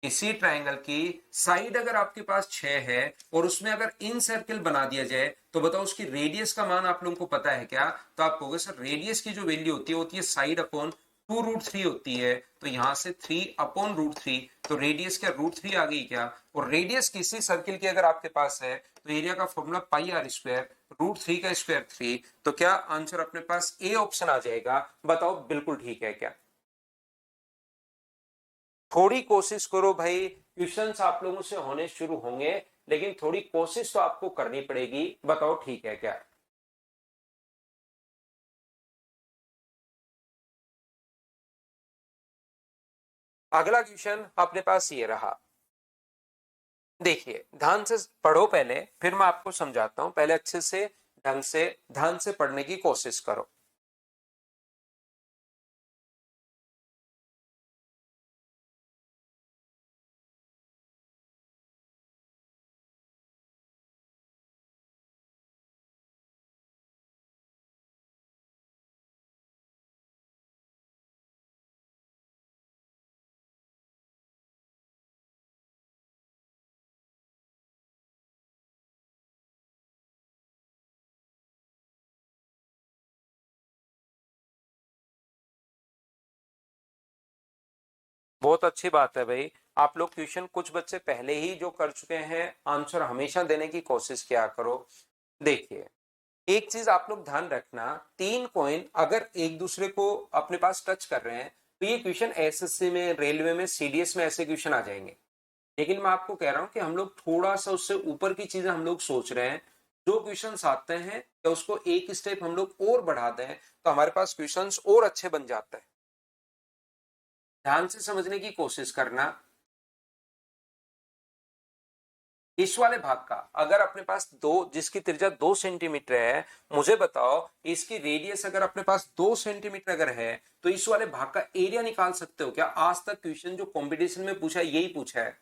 A: इसी ट्रायंगल की साइड अगर आपके पास 6 है और उसमें अगर इन सर्किल बना दिया जाए तो बताओ उसकी रेडियस का मान आप लोगों को पता है क्या? तो आप कहोगे सर रेडियस की जो वैल्यू होती है साइड अपॉन 2√3 होती है, तो यहां से 3/√3, तो रेडियस क्या √3 आ गई क्या? और रेडियस किसी सर्किल की अगर आपके पास है तो एरिया का फॉर्मूला πr², √3 का स्क्वायर 3, तो क्या आंसर अपने पास ए ऑप्शन आ जाएगा? बताओ बिल्कुल ठीक है क्या? थोड़ी कोशिश करो भाई, क्वेश्चंस आप लोगों से होने शुरू होंगे लेकिन थोड़ी कोशिश तो आपको करनी पड़ेगी। बताओ ठीक है क्या? अगला क्वेश्चन अपने पास ये रहा। देखिए ध्यान से पढ़ो पहले, फिर मैं आपको समझाता हूं। पहले अच्छे से ढंग से ध्यान से पढ़ने की कोशिश करो। बहुत अच्छी बात है भाई, आप लोग क्वेश्चन कुछ बच्चे पहले ही जो कर चुके हैं आंसर हमेशा देने की कोशिश किया करो। देखिए एक चीज आप लोग ध्यान रखना, तीन कॉइन अगर एक दूसरे को अपने पास टच कर रहे हैं तो ये क्वेश्चन एसएससी में, रेलवे में, सीडीएस में ऐसे क्वेश्चन आ जाएंगे। लेकिन मैं आपको कह रहा हूं कि हम लोग थोड़ा सा उससे ऊपर की चीजें हम लोग सोच रहे हैं। जो क्वेश्चन आते हैं कि उसको एक स्टेप हम लोग और बढ़ा दें तो हमारे पास क्वेश्चन और अच्छे बन जाते हैं। ध्यान से समझने की कोशिश करना। इस वाले भाग का अगर अपने पास दो, जिसकी त्रिज्या 2 सेंटीमीटर है, मुझे बताओ इसकी रेडियस अगर अपने पास 2 सेंटीमीटर अगर है तो इस वाले भाग का एरिया निकाल सकते हो क्या? आज तक क्वेश्चन जो कंपटीशन में पूछा है यही पूछा है।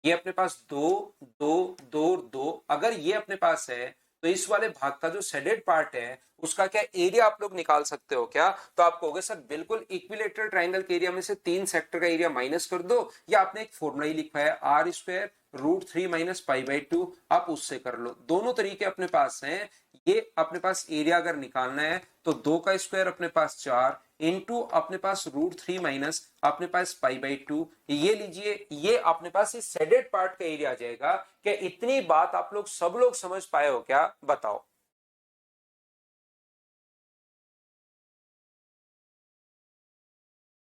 A: ये अपने पास 2 2 2 2, अगर ये अपने पास है तो इस वाले भाग का जो शेडेड पार्ट है उसका क्या एरिया आप लोग निकाल सकते हो क्या? तो आप कहोगे सर बिल्कुल इक्विलेटरल ट्राइंगल के एरिया में से 3 सेक्टर का एरिया माइनस कर दो, या आपने एक फॉर्मूला ही लिखा है r square √3 minus pi by 2, आप उससे कर लो। दोनों तरीके अपने पास हैं। ये अपने पास एरिया अगर निकालना है तो 2 का स्क्वायर अपने पास 4 इंटू अपने पास √3 माइनस अपने पास पाई बाई 2, ये लीजिए, ये अपने पास इस शेडेड पार्ट का एरिया आ जाएगा। क्या इतनी बात आप लोग सब लोग समझ पाए हो क्या? बताओ।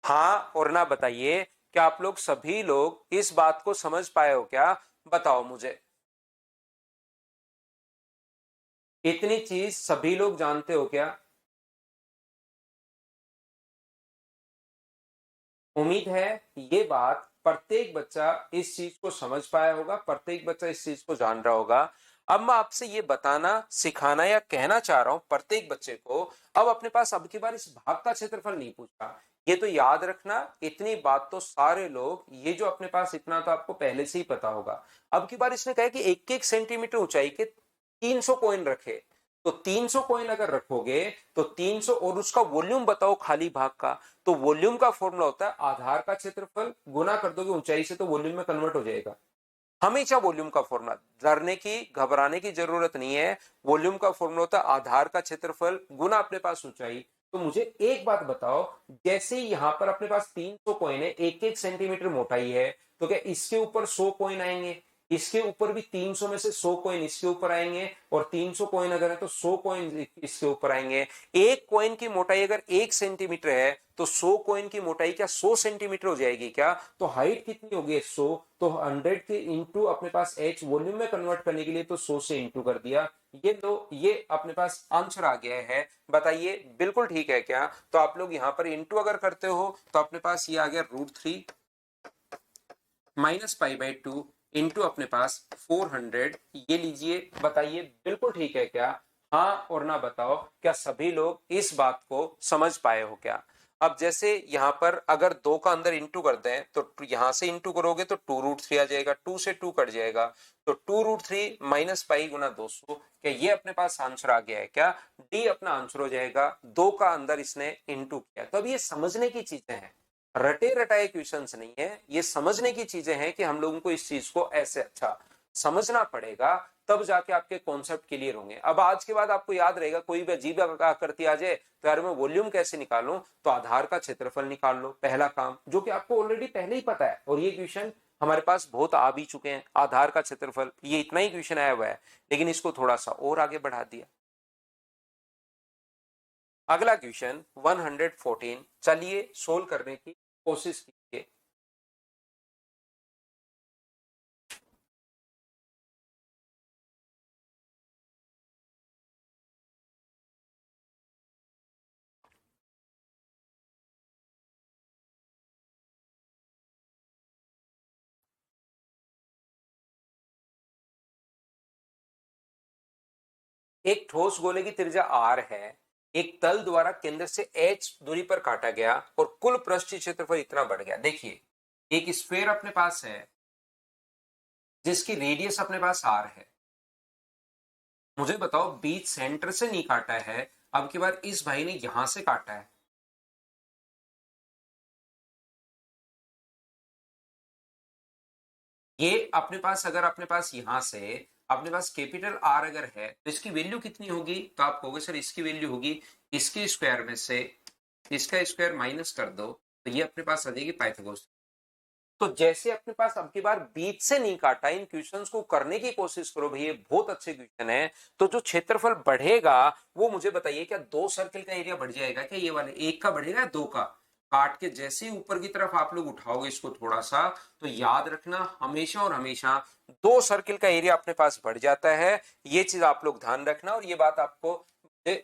A: हाँ और ना बताइए, क्या आप लोग सभी लोग इस बात को समझ पाए हो क्या? बताओ मुझे। इतनी चीज सभी लोग जानते हो क्या? उम्मीद है ये बात प्रत्येक बच्चा इस चीज को समझ पाया होगा, प्रत्येक बच्चा इस चीज को जान रहा होगा। अब मैं आपसे ये बताना सिखाना या कहना चाह रहा हूं प्रत्येक बच्चे को। अब अपने पास अब की बार इस भाग का क्षेत्रफल नहीं पूछा, ये तो याद रखना। इतनी बात तो सारे लोग, ये जो अपने पास इतना तो आपको पहले से ही पता होगा। अब की बार इसने कहा कि 1-1 सेंटीमीटर ऊंचाई के 300 कॉइन रखे, तो 300 कॉइन अगर रखोगे तो 300, और उसका वॉल्यूम बताओ खाली भाग का। तो वॉल्यूम का फॉर्मूला होता है आधार का क्षेत्रफल गुना कर दोगे ऊंचाई से तो वॉल्यूम में कन्वर्ट हो जाएगा। हमेशा वॉल्यूम का फॉर्मूला, डरने की घबराने की जरूरत नहीं है। वॉल्यूम का फॉर्मूला होता है आधार का क्षेत्रफल गुना अपने पास ऊंचाई। तो मुझे एक बात बताओ, जैसे यहां पर अपने पास 300 कॉइन है, 1-1 सेंटीमीटर मोटाई है, तो क्या इसके ऊपर 100 कॉइन आएंगे? इसके ऊपर भी 300 में से 100 कॉइन इसके ऊपर आएंगे, और 300 कॉइन अगर है तो 100 कॉइन इसके ऊपर आएंगे। एक कॉइन की मोटाई अगर 1 सेंटीमीटर है तो 100 कॉइन की मोटाई क्या 100 सेंटीमीटर हो जाएगी क्या? तो हाइट कितनी होगी 100, तो 100 के इंटू अपने पास h वॉल्यूम में कन्वर्ट करने के लिए तो 100 से इंटू कर दिया। ये लो, ये अपने पास आंसर आ गया है। बताइए बिल्कुल ठीक है क्या? तो आप लोग यहां पर इंटू अगर करते हो तो अपने पास ये आ गया √3 माइनस पाई बाई 2 इंटू अपने पास 400, ये लीजिए। बताइए बिल्कुल ठीक है क्या? हाँ और ना बताओ, क्या सभी लोग इस बात को समझ पाए हो क्या? अब जैसे यहां पर अगर 2 का अंदर इंटू करते हैं तो यहां से इंटू करोगे तो 2√3 आ जाएगा, 2 से 2 कट जाएगा, तो 2√3 माइनस पाई गुना 200। क्या ये अपने पास आंसर आ गया है क्या? डी अपना आंसर हो जाएगा। 2 का अंदर इसने इंटू किया। तो अब ये समझने की चीजें हैं, रटे रटाए क्वेश्चंस नहीं है, ये समझने की चीजें हैं कि हम लोगों को इस चीज को ऐसे अच्छा समझना पड़ेगा, तब जाके आपके कॉन्सेप्ट क्लियर होंगे। अब आज के बाद आपको याद रहेगा कोई भी अजीब आकृति आ जाए तो यार मैं वॉल्यूम कैसे निकालूं, तो आधार का क्षेत्रफल निकाल लो, पहला काम, जो कि आपको ऑलरेडी पहले ही पता है, और ये क्वेश्चन हमारे पास बहुत आ भी चुके हैं। आधार का क्षेत्रफल, ये इतना ही क्वेश्चन आया हुआ है, लेकिन इसको थोड़ा सा और आगे बढ़ा दिया। अगला क्वेश्चन 114, चलिए सोल्व करने की कोशिश कीजिए। एक ठोस गोले की त्रिज्या r है, एक तल द्वारा केंद्र से h दूरी पर काटा गया और कुल पृष्ठीय क्षेत्रफल इतना बढ़ गया। देखिए एक स्फीयर अपने पास है जिसकी रेडियस अपने पास r है। मुझे बताओ बीच सेंटर से नहीं काटा है, अब की बार इस भाई ने यहां से काटा है। ये अपने पास अगर अपने पास यहां से अपने पास कैपिटल R अगर है तो इसकी वैल्यू कितनी होगी? तो आप कहोगे सर इसकी वैल्यू होगी इसके स्क्वायर में से इसका स्क्वायर माइनस कर दो, तो ये अपने पास आ जाएगी पाइथागोरस। तो जैसे अपने पास अब की बार बीच से नहीं काटा, इन क्वेश्चंस को करने की कोशिश करो भैया, बहुत अच्छे क्वेश्चन है। तो जो क्षेत्रफल बढ़ेगा वो मुझे बताइए, क्या 2 सर्किल का एरिया बढ़ जाएगा क्या? ये वाले एक का बढ़ेगा या 2 का? काट के जैसे ही ऊपर की तरफ आप लोग उठाओगे इसको थोड़ा सा, तो याद रखना हमेशा और हमेशा 2 सर्किल का एरिया अपने पास बढ़ जाता है। ये चीज आप लोग ध्यान रखना, और ये बात आपको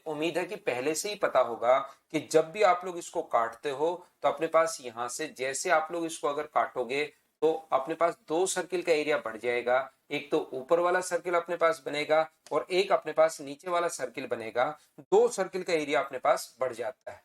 A: उम्मीद है कि पहले से ही पता होगा कि जब भी आप लोग इसको काटते हो तो अपने पास यहां से जैसे आप लोग इसको अगर काटोगे तो अपने पास 2 सर्किल का एरिया बढ़ जाएगा। एक तो ऊपर वाला सर्किल अपने पास बनेगा और एक अपने पास नीचे वाला सर्किल बनेगा। 2 सर्किल का एरिया अपने पास बढ़ जाता है।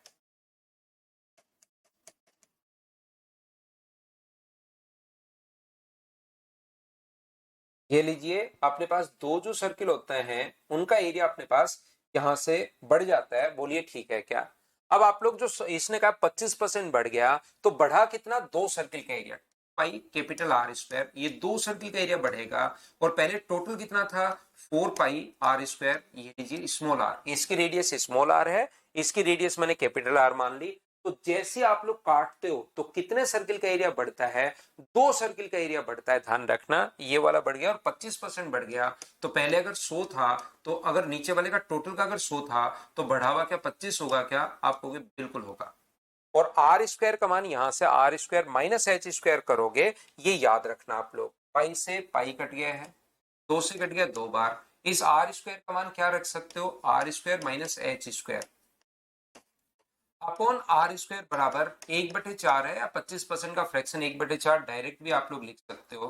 A: ये लीजिए, अपने पास दो जो सर्किल होते हैं उनका एरिया अपने पास यहां से बढ़ जाता है। बोलिए ठीक है क्या? अब आप लोग जो इसने कहा 25% बढ़ गया, तो बढ़ा कितना? दो सर्किल का area, pi capital R square, ये दो सर्किल का एरिया बढ़ेगा। और पहले टोटल कितना था? 4 पाई आर स्क्वायर, ये लीजिए स्मॉल आर, इसकी रेडियस स्मॉल आर है, इसकी रेडियस मैंने कैपिटल आर मान ली। तो जैसे आप लोग काटते हो तो कितने सर्किल का एरिया बढ़ता है? दो सर्किल का एरिया बढ़ता है, ध्यान रखना। ये वाला बढ़ गया और 25% बढ़ गया। तो पहले अगर 100 था, तो अगर नीचे वाले का टोटल का अगर 100 था, तो बढ़ावा क्या 25 होगा क्या? आप कहोगे बिल्कुल होगा। और आर स्क्वायर का मान यहां से r square minus h square करोगे, ये याद रखना आप लोग। पाई से पाई कट गया है, दो से कट गया दो बार। इस आर स्क्वायर का मान क्या रख सकते हो? R square minus h square upon r square बराबर 1/4 है, या 25% का फ्रैक्शन 1/4 डायरेक्ट भी आप लोग लिख सकते हो।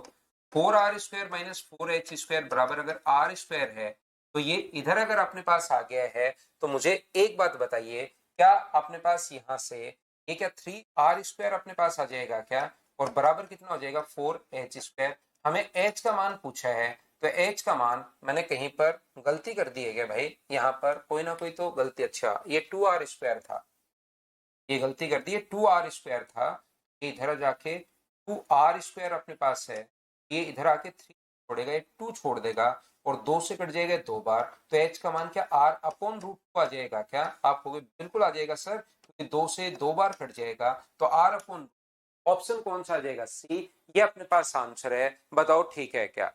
A: 4r² माइनस 4h² बराबर अगर आर स्क्वायर है, तो ये इधर अगर अपने पास आ गया है, तो मुझे एक बात बताइए, क्या अपने पास यहां से ये क्या 3r² अपने पास आ जाएगा क्या? और बराबर कितना हो जाएगा? 4h²। हमें h का मान पूछा है, तो h का मान मैंने कहीं पर गलती कर दी है क्या भाई? यहाँ पर कोई ना कोई तो गलती, अच्छा ये 2r² था, ये गलती कर दी है, 2r² था। ये इधर जाके 2r² अपने पास है, ये इधर आके 3 छोड़ेगा, ये 2 छोड़ देगा, और 2 से कट जाएगा दो बार। तो h का मान क्या? r अपॉन रूट 2 आ जाएगा क्या? आप कहोगे बिल्कुल आ जाएगा सर, क्योंकि 2 से दो बार कट जाएगा, तो r अपॉन। ऑप्शन कौन सा आ जाएगा? सी। ये अपने पास आंसर है, बताओ ठीक है क्या?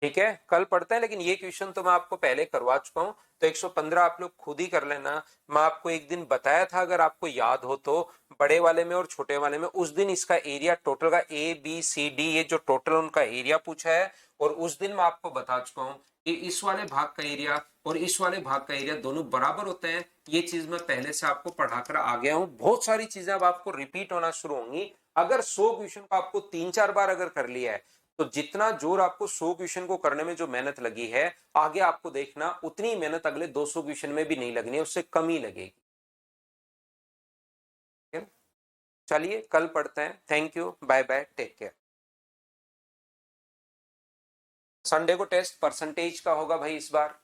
A: ठीक है, कल पढ़ते हैं, लेकिन ये क्वेश्चन तो मैं आपको पहले करवा चुका हूं, तो 115 आप लोग खुद ही कर लेना। मैं आपको एक दिन बताया था, अगर आपको याद हो तो, बड़े वाले में और छोटे वाले में, उस दिन इसका एरिया टोटल का ABCD, ये जो टोटल उनका एरिया पूछा है, और उस दिन मैं आपको बता चुका हूं कि इस वाले भाग का एरिया और इस वाले भाग का एरिया दोनों बराबर होते हैं। ये चीज मैं पहले से आपको पढ़ाकर आ गया हूं। बहुत सारी चीजें अब आपको रिपीट होना शुरू होंगी। अगर 100 क्वेश्चन को आपको 3-4 बार अगर कर लिया है, तो जितना जोर आपको 100 क्वेश्चन को करने में जो मेहनत लगी है, आगे आपको देखना उतनी मेहनत अगले 200 क्वेश्चन में भी नहीं लगनी है, उससे कम ही लगेगी। चलिए कल पढ़ते हैं। Thank you, bye bye, take care. Sunday को टेस्ट परसेंटेज का होगा भाई इस बार।